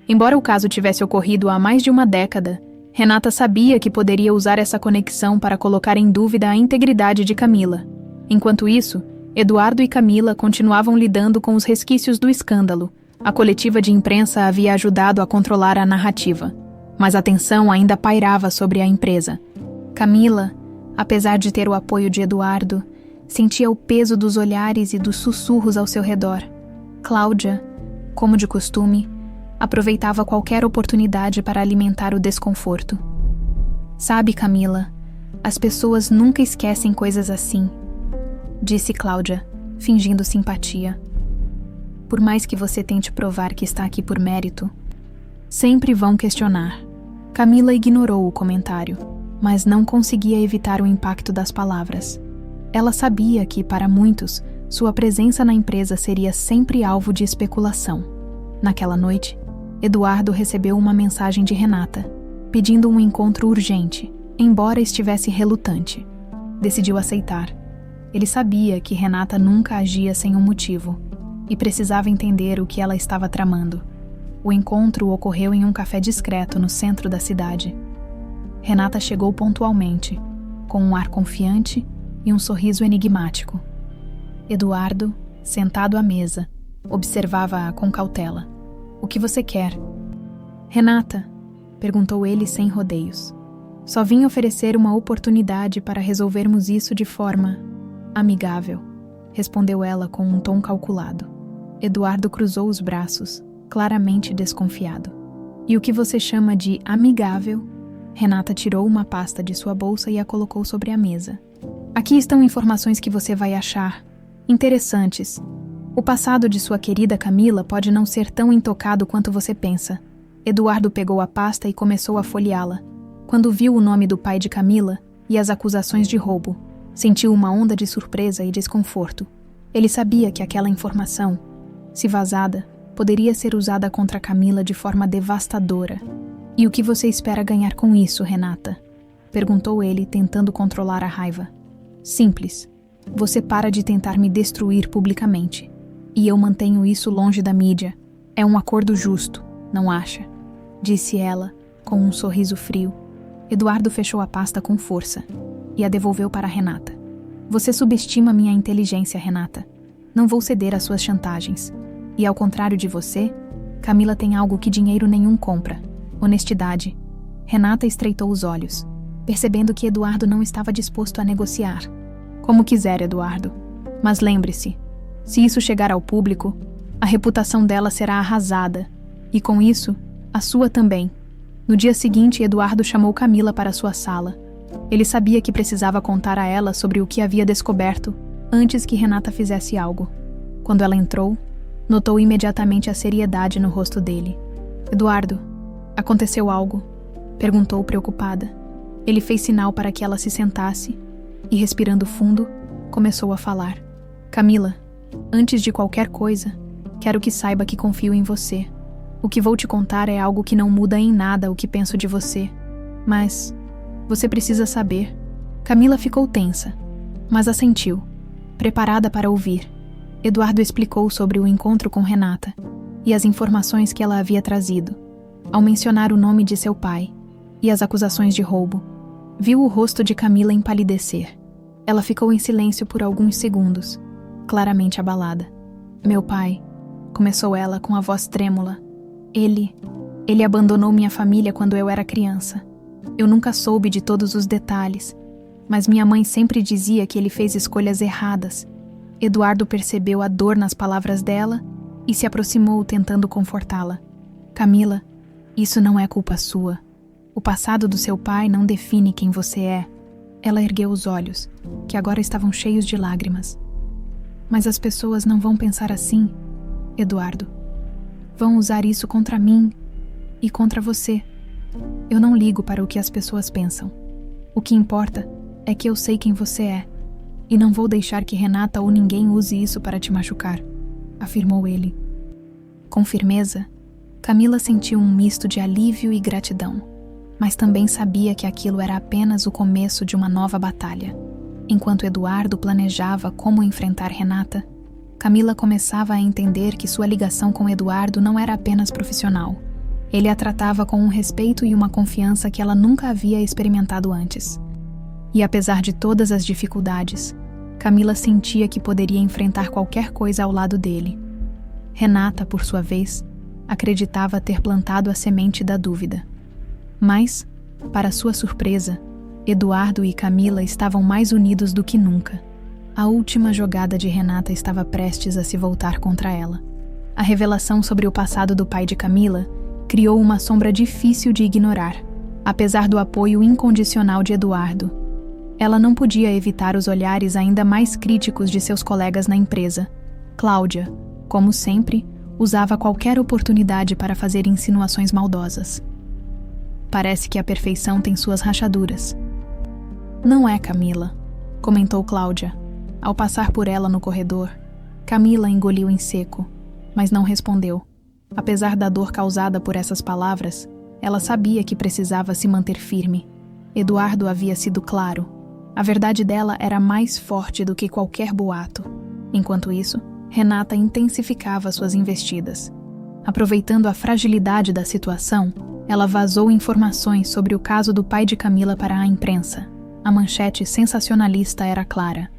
Embora o caso tivesse ocorrido há mais de uma década, Renata sabia que poderia usar essa conexão para colocar em dúvida a integridade de Camila. Enquanto isso, Eduardo e Camila continuavam lidando com os resquícios do escândalo. A coletiva de imprensa havia ajudado a controlar a narrativa, mas a tensão ainda pairava sobre a empresa. Camila, apesar de ter o apoio de Eduardo, sentia o peso dos olhares e dos sussurros ao seu redor. Cláudia, como de costume, Aproveitava qualquer oportunidade para alimentar o desconforto. Sabe, Camila, as pessoas nunca esquecem coisas assim, disse Cláudia, fingindo simpatia. Por mais que você tente provar que está aqui por mérito, sempre vão questionar. Camila ignorou o comentário, mas não conseguia evitar o impacto das palavras. Ela sabia que, para muitos, sua presença na empresa seria sempre alvo de especulação. Naquela noite, Eduardo recebeu uma mensagem de Renata, pedindo um encontro urgente, embora estivesse relutante. Decidiu aceitar. Ele sabia que Renata nunca agia sem um motivo, e precisava entender o que ela estava tramando. O encontro ocorreu em um café discreto no centro da cidade. Renata chegou pontualmente, com um ar confiante e um sorriso enigmático. Eduardo, sentado à mesa, observava-a com cautela. O que você quer? Renata, perguntou ele sem rodeios. Só vim oferecer uma oportunidade para resolvermos isso de forma amigável, respondeu ela com um tom calculado. Eduardo cruzou os braços, claramente desconfiado. E o que você chama de amigável? Renata tirou uma pasta de sua bolsa e a colocou sobre a mesa. Aqui estão informações que você vai achar interessantes. O passado de sua querida Camila pode não ser tão intocado quanto você pensa. Eduardo pegou a pasta e começou a folheá-la. Quando viu o nome do pai de Camila e as acusações de roubo, sentiu uma onda de surpresa e desconforto. Ele sabia que aquela informação, se vazada, poderia ser usada contra Camila de forma devastadora. E o que você espera ganhar com isso, Renata? Perguntou ele, tentando controlar a raiva. Simples. Você para de tentar me destruir publicamente. E eu mantenho isso longe da mídia. É um acordo justo, não acha? Disse ela, com um sorriso frio. Eduardo fechou a pasta com força e a devolveu para Renata. Você subestima minha inteligência, Renata. Não vou ceder às suas chantagens. E ao contrário de você, Camila tem algo que dinheiro nenhum compra. Honestidade. Renata estreitou os olhos, percebendo que Eduardo não estava disposto a negociar. Como quiser, Eduardo. Mas lembre-se, se isso chegar ao público, a reputação dela será arrasada. E com isso, a sua também. No dia seguinte, Eduardo chamou Camila para sua sala. Ele sabia que precisava contar a ela sobre o que havia descoberto antes que Renata fizesse algo. Quando ela entrou, notou imediatamente a seriedade no rosto dele. Eduardo, aconteceu algo? Perguntou preocupada. Ele fez sinal para que ela se sentasse e, respirando fundo, começou a falar. Camila, antes de qualquer coisa, quero que saiba que confio em você. O que vou te contar é algo que não muda em nada o que penso de você. Mas você precisa saber. Camila ficou tensa, mas assentiu, preparada para ouvir. Eduardo explicou sobre o encontro com Renata e as informações que ela havia trazido. Ao mencionar o nome de seu pai e as acusações de roubo, viu o rosto de Camila empalidecer. Ela ficou em silêncio por alguns segundos, claramente abalada. Meu pai, começou ela com a voz trêmula. Ele abandonou minha família quando eu era criança. Eu nunca soube de todos os detalhes, mas minha mãe sempre dizia que ele fez escolhas erradas. Eduardo percebeu a dor nas palavras dela e se aproximou tentando confortá-la. Camila, isso não é culpa sua. O passado do seu pai não define quem você é. Ela ergueu os olhos, que agora estavam cheios de lágrimas. Mas as pessoas não vão pensar assim, Eduardo. Vão usar isso contra mim e contra você. Eu não ligo para o que as pessoas pensam. O que importa é que eu sei quem você é. E não vou deixar que Renata ou ninguém use isso para te machucar, afirmou ele. Com firmeza, Camila sentiu um misto de alívio e gratidão, mas também sabia que aquilo era apenas o começo de uma nova batalha. Enquanto Eduardo planejava como enfrentar Renata, Camila começava a entender que sua ligação com Eduardo não era apenas profissional. Ele a tratava com um respeito e uma confiança que ela nunca havia experimentado antes. E apesar de todas as dificuldades, Camila sentia que poderia enfrentar qualquer coisa ao lado dele. Renata, por sua vez, acreditava ter plantado a semente da dúvida. Mas, para sua surpresa, Eduardo e Camila estavam mais unidos do que nunca. A última jogada de Renata estava prestes a se voltar contra ela. A revelação sobre o passado do pai de Camila criou uma sombra difícil de ignorar, apesar do apoio incondicional de Eduardo. Ela não podia evitar os olhares ainda mais críticos de seus colegas na empresa. Cláudia, como sempre, usava qualquer oportunidade para fazer insinuações maldosas. Parece que a perfeição tem suas rachaduras. Não é, Camila, comentou Cláudia. Ao passar por ela no corredor, Camila engoliu em seco, mas não respondeu. Apesar da dor causada por essas palavras, ela sabia que precisava se manter firme. Eduardo havia sido claro. A verdade dela era mais forte do que qualquer boato. Enquanto isso, Renata intensificava suas investidas. Aproveitando a fragilidade da situação, ela vazou informações sobre o caso do pai de Camila para a imprensa. A manchete sensacionalista era clara.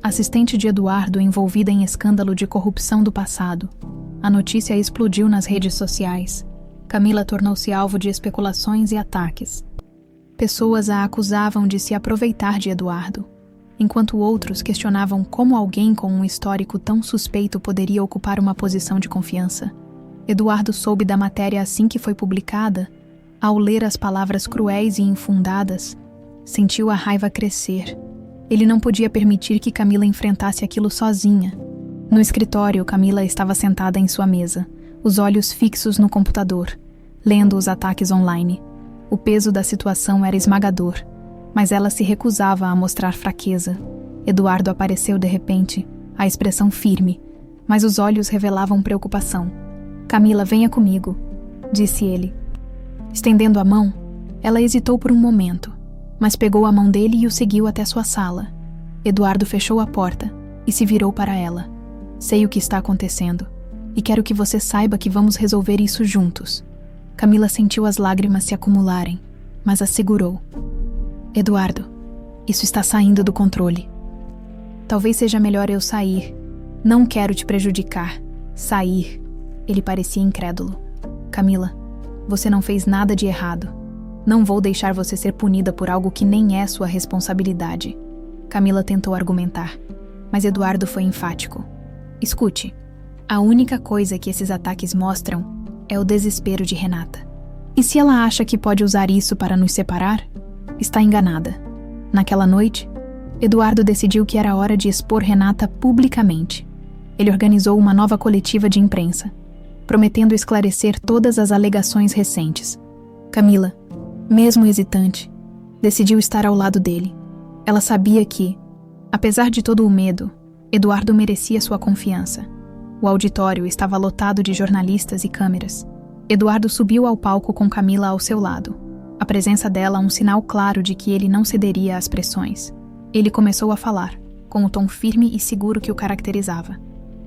Assistente de Eduardo envolvida em escândalo de corrupção do passado. A notícia explodiu nas redes sociais. Camila tornou-se alvo de especulações e ataques. Pessoas a acusavam de se aproveitar de Eduardo, enquanto outros questionavam como alguém com um histórico tão suspeito poderia ocupar uma posição de confiança. Eduardo soube da matéria assim que foi publicada. Ao ler as palavras cruéis e infundadas, sentiu a raiva crescer. Ele não podia permitir que Camila enfrentasse aquilo sozinha. No escritório, Camila estava sentada em sua mesa, os olhos fixos no computador, lendo os ataques online. O peso da situação era esmagador, mas ela se recusava a mostrar fraqueza. Eduardo apareceu de repente, a expressão firme, mas os olhos revelavam preocupação. Camila, venha comigo, disse ele. Estendendo a mão, ela hesitou por um momento, mas pegou a mão dele e o seguiu até sua sala. Eduardo fechou a porta e se virou para ela. Sei o que está acontecendo, e quero que você saiba que vamos resolver isso juntos. Camila sentiu as lágrimas se acumularem, mas as segurou. Eduardo, isso está saindo do controle. Talvez seja melhor eu sair. Não quero te prejudicar. Sair. Ele parecia incrédulo. Camila, você não fez nada de errado. Não vou deixar você ser punida por algo que nem é sua responsabilidade. Camila tentou argumentar, mas Eduardo foi enfático. Escute, a única coisa que esses ataques mostram é o desespero de Renata. E se ela acha que pode usar isso para nos separar? Está enganada. Naquela noite, Eduardo decidiu que era hora de expor Renata publicamente. Ele organizou uma nova coletiva de imprensa, prometendo esclarecer todas as alegações recentes. Camila, mesmo hesitante, decidiu estar ao lado dele. Ela sabia que, apesar de todo o medo, Eduardo merecia sua confiança. O auditório estava lotado de jornalistas e câmeras. Eduardo subiu ao palco com Camila ao seu lado. A presença dela um sinal claro de que ele não cederia às pressões. Ele começou a falar, com o tom firme e seguro que o caracterizava.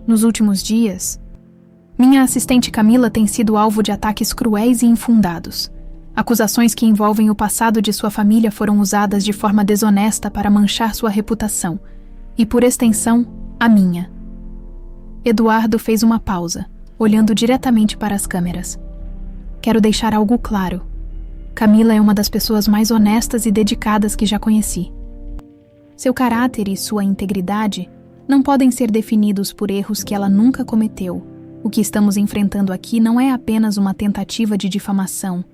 Nos últimos dias, minha assistente Camila tem sido alvo de ataques cruéis e infundados. Acusações que envolvem o passado de sua família foram usadas de forma desonesta para manchar sua reputação, e por extensão, a minha. Eduardo fez uma pausa, olhando diretamente para as câmeras. Quero deixar algo claro. Camila é uma das pessoas mais honestas e dedicadas que já conheci. Seu caráter e sua integridade não podem ser definidos por erros que ela nunca cometeu. O que estamos enfrentando aqui não é apenas uma tentativa de difamação,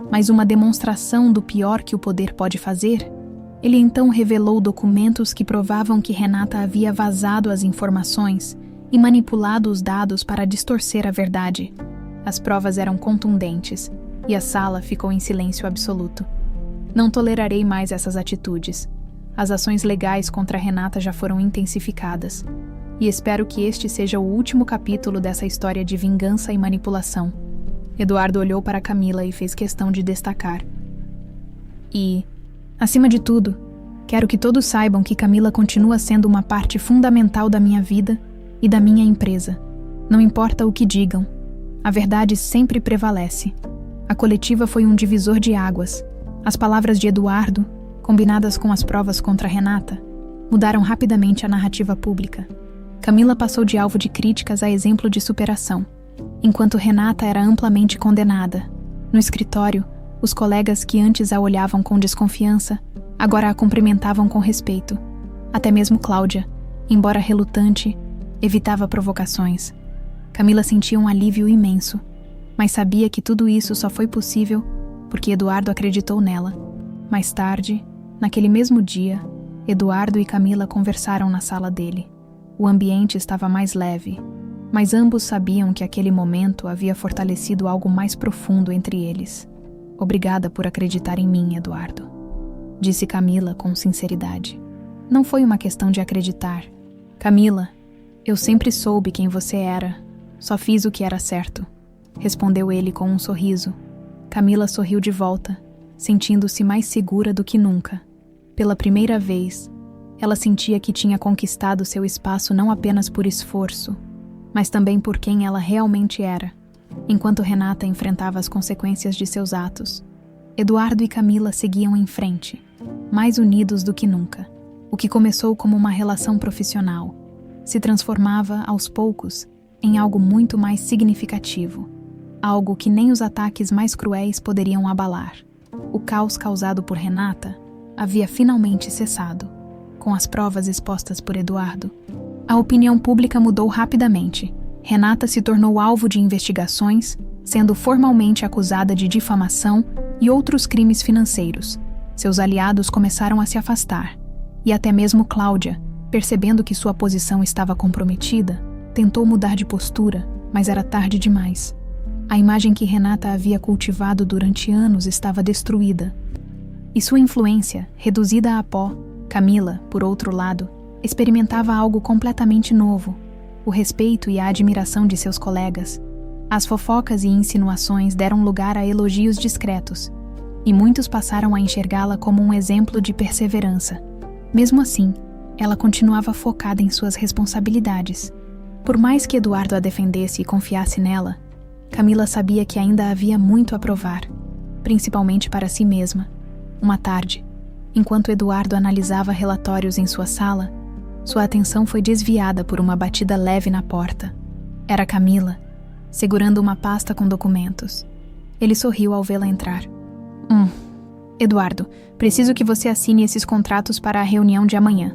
mas uma demonstração do pior que o poder pode fazer. Ele então revelou documentos que provavam que Renata havia vazado as informações e manipulado os dados para distorcer a verdade. As provas eram contundentes, e a sala ficou em silêncio absoluto. Não tolerarei mais essas atitudes. As ações legais contra Renata já foram intensificadas, e espero que este seja o último capítulo dessa história de vingança e manipulação. Eduardo olhou para Camila e fez questão de destacar. E, acima de tudo, quero que todos saibam que Camila continua sendo uma parte fundamental da minha vida e da minha empresa. Não importa o que digam, a verdade sempre prevalece. A coletiva foi um divisor de águas. As palavras de Eduardo, combinadas com as provas contra Renata, mudaram rapidamente a narrativa pública. Camila passou de alvo de críticas a exemplo de superação, enquanto Renata era amplamente condenada. No escritório, os colegas que antes a olhavam com desconfiança, agora a cumprimentavam com respeito. Até mesmo Cláudia, embora relutante, evitava provocações. Camila sentia um alívio imenso, mas sabia que tudo isso só foi possível porque Eduardo acreditou nela. Mais tarde, naquele mesmo dia, Eduardo e Camila conversaram na sala dele. O ambiente estava mais leve, mas ambos sabiam que aquele momento havia fortalecido algo mais profundo entre eles. Obrigada por acreditar em mim, Eduardo, disse Camila com sinceridade. Não foi uma questão de acreditar. Camila, eu sempre soube quem você era. Só fiz o que era certo, respondeu ele com um sorriso. Camila sorriu de volta, sentindo-se mais segura do que nunca. Pela primeira vez, ela sentia que tinha conquistado seu espaço não apenas por esforço, mas também por quem ela realmente era. Enquanto Renata enfrentava as consequências de seus atos, Eduardo e Camila seguiam em frente, mais unidos do que nunca. O que começou como uma relação profissional se transformava, aos poucos, em algo muito mais significativo, algo que nem os ataques mais cruéis poderiam abalar. O caos causado por Renata havia finalmente cessado. Com as provas expostas por Eduardo, a opinião pública mudou rapidamente. Renata se tornou alvo de investigações, sendo formalmente acusada de difamação e outros crimes financeiros. Seus aliados começaram a se afastar, e até mesmo Cláudia, percebendo que sua posição estava comprometida, tentou mudar de postura, mas era tarde demais. A imagem que Renata havia cultivado durante anos estava destruída, e sua influência, reduzida a pó. Camila, por outro lado, experimentava algo completamente novo: o respeito e a admiração de seus colegas. As fofocas e insinuações deram lugar a elogios discretos, e muitos passaram a enxergá-la como um exemplo de perseverança. Mesmo assim, ela continuava focada em suas responsabilidades. Por mais que Eduardo a defendesse e confiasse nela, Camila sabia que ainda havia muito a provar, principalmente para si mesma. Uma tarde, enquanto Eduardo analisava relatórios em sua sala, sua atenção foi desviada por uma batida leve na porta. Era Camila, segurando uma pasta com documentos. Ele sorriu ao vê-la entrar. Eduardo, preciso que você assine esses contratos para a reunião de amanhã,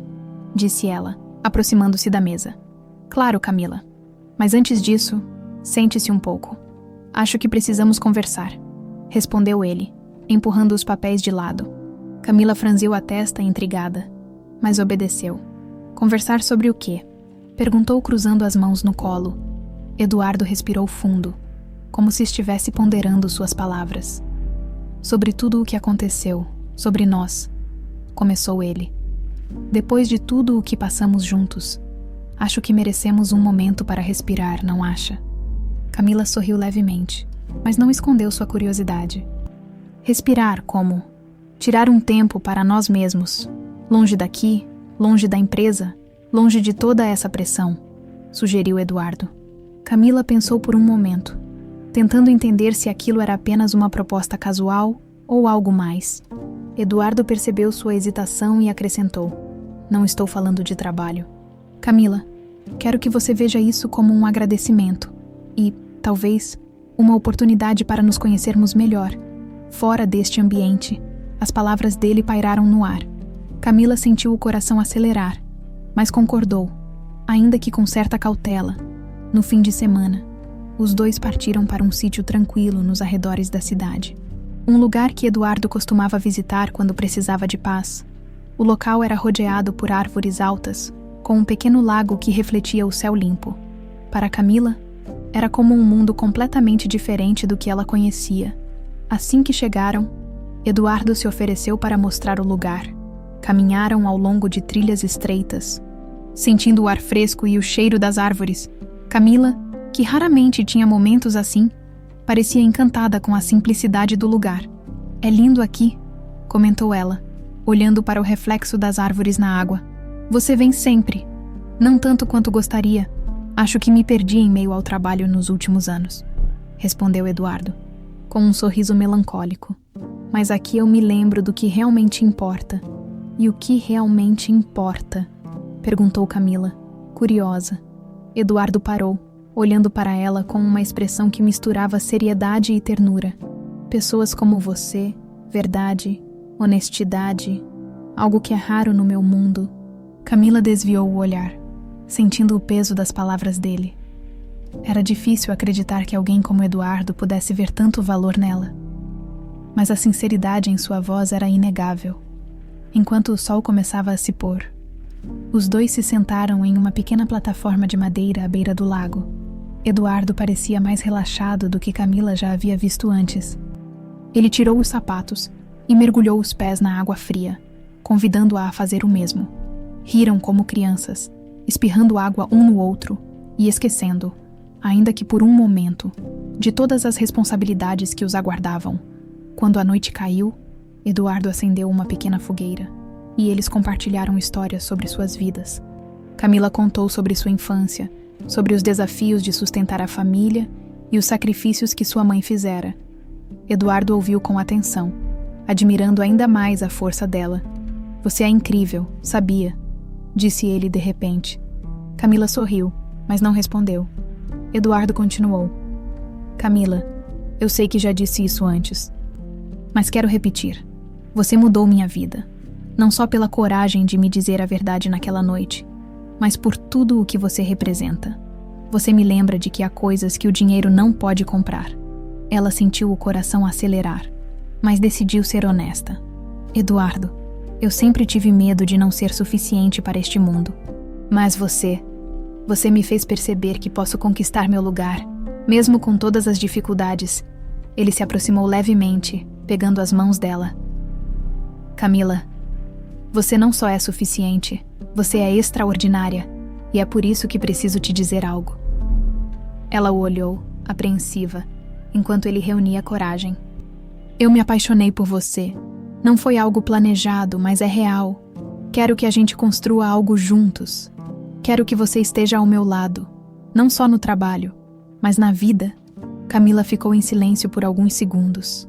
disse ela, aproximando-se da mesa. Claro, Camila. Mas antes disso, sente-se um pouco. Acho que precisamos conversar, respondeu ele, empurrando os papéis de lado. Camila franziu a testa, intrigada, mas obedeceu. Conversar sobre o quê? Perguntou, cruzando as mãos no colo. Eduardo respirou fundo, como se estivesse ponderando suas palavras. Sobre tudo o que aconteceu, sobre nós, começou ele. Depois de tudo o que passamos juntos, acho que merecemos um momento para respirar, não acha? Camila sorriu levemente, mas não escondeu sua curiosidade. Respirar como? Tirar um tempo para nós mesmos, longe daqui, longe da empresa, longe de toda essa pressão, sugeriu Eduardo. Camila pensou por um momento, tentando entender se aquilo era apenas uma proposta casual ou algo mais. Eduardo percebeu sua hesitação e acrescentou: não estou falando de trabalho. Camila, quero que você veja isso como um agradecimento e, talvez, uma oportunidade para nos conhecermos melhor, fora deste ambiente. As palavras dele pairaram no ar. Camila sentiu o coração acelerar, mas concordou, ainda que com certa cautela. No fim de semana, os dois partiram para um sítio tranquilo nos arredores da cidade. Um lugar que Eduardo costumava visitar quando precisava de paz. O local era rodeado por árvores altas, com um pequeno lago que refletia o céu limpo. Para Camila, era como um mundo completamente diferente do que ela conhecia. Assim que chegaram, Eduardo se ofereceu para mostrar o lugar. Caminharam ao longo de trilhas estreitas, sentindo o ar fresco e o cheiro das árvores. Camila, que raramente tinha momentos assim, parecia encantada com a simplicidade do lugar. É lindo aqui, comentou ela, olhando para o reflexo das árvores na água. Você vem sempre. Não tanto quanto gostaria. Acho que me perdi em meio ao trabalho nos últimos anos, respondeu Eduardo, com um sorriso melancólico. Mas aqui eu me lembro do que realmente importa. E o que realmente importa? Perguntou Camila, curiosa. Eduardo parou, olhando para ela com uma expressão que misturava seriedade e ternura. Pessoas como você, verdade, honestidade, algo que é raro no meu mundo. Camila desviou o olhar, sentindo o peso das palavras dele. Era difícil acreditar que alguém como Eduardo pudesse ver tanto valor nela. Mas a sinceridade em sua voz era inegável. Enquanto o sol começava a se pôr, os dois se sentaram em uma pequena plataforma de madeira à beira do lago. Eduardo parecia mais relaxado do que Camila já havia visto antes. Ele tirou os sapatos e mergulhou os pés na água fria, convidando-a a fazer o mesmo. Riram como crianças, espirrando água um no outro e esquecendo, ainda que por um momento, de todas as responsabilidades que os aguardavam. Quando a noite caiu, Eduardo acendeu uma pequena fogueira e eles compartilharam histórias sobre suas vidas. Camila contou sobre sua infância, sobre os desafios de sustentar a família e os sacrifícios que sua mãe fizera. Eduardo ouviu com atenção, admirando ainda mais a força dela. "Você é incrível, sabia?", disse ele de repente. Camila sorriu, mas não respondeu. Eduardo continuou. "Camila, eu sei que já disse isso antes, mas quero repetir. Você mudou minha vida, não só pela coragem de me dizer a verdade naquela noite, mas por tudo o que você representa. Você me lembra de que há coisas que o dinheiro não pode comprar." Ela sentiu o coração acelerar, mas decidiu ser honesta. "Eduardo, eu sempre tive medo de não ser suficiente para este mundo. Mas você me fez perceber que posso conquistar meu lugar, mesmo com todas as dificuldades." Ele se aproximou levemente, pegando as mãos dela. "Camila, você não só é suficiente, você é extraordinária, e é por isso que preciso te dizer algo." Ela o olhou, apreensiva, enquanto ele reunia coragem. "Eu me apaixonei por você. Não foi algo planejado, mas é real. Quero que a gente construa algo juntos. Quero que você esteja ao meu lado, não só no trabalho, mas na vida." Camila ficou em silêncio por alguns segundos.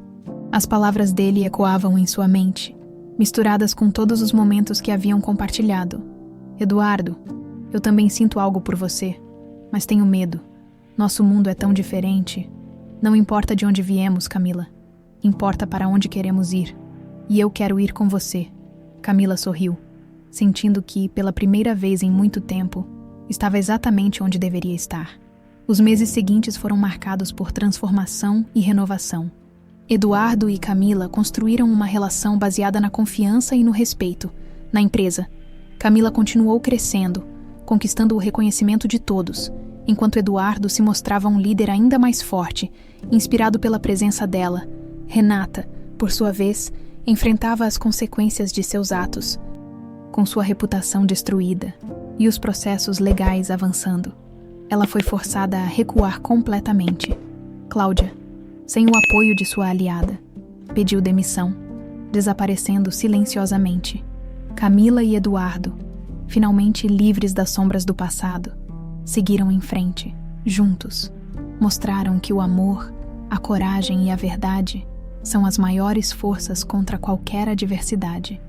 As palavras dele ecoavam em sua mente, misturadas com todos os momentos que haviam compartilhado. "Eduardo, eu também sinto algo por você, mas tenho medo. Nosso mundo é tão diferente. Não importa de onde viemos, Camila. Importa para onde queremos ir. E eu quero ir com você." Camila sorriu, sentindo que, pela primeira vez em muito tempo, estava exatamente onde deveria estar. Os meses seguintes foram marcados por transformação e renovação. Eduardo e Camila construíram uma relação baseada na confiança e no respeito. Na empresa, Camila continuou crescendo, conquistando o reconhecimento de todos, enquanto Eduardo se mostrava um líder ainda mais forte, inspirado pela presença dela. Renata, por sua vez, enfrentava as consequências de seus atos, com sua reputação destruída e os processos legais avançando. Ela foi forçada a recuar completamente. Cláudia, sem o apoio de sua aliada, pediu demissão, desaparecendo silenciosamente. Camila e Eduardo, finalmente livres das sombras do passado, seguiram em frente, juntos. Mostraram que o amor, a coragem e a verdade são as maiores forças contra qualquer adversidade.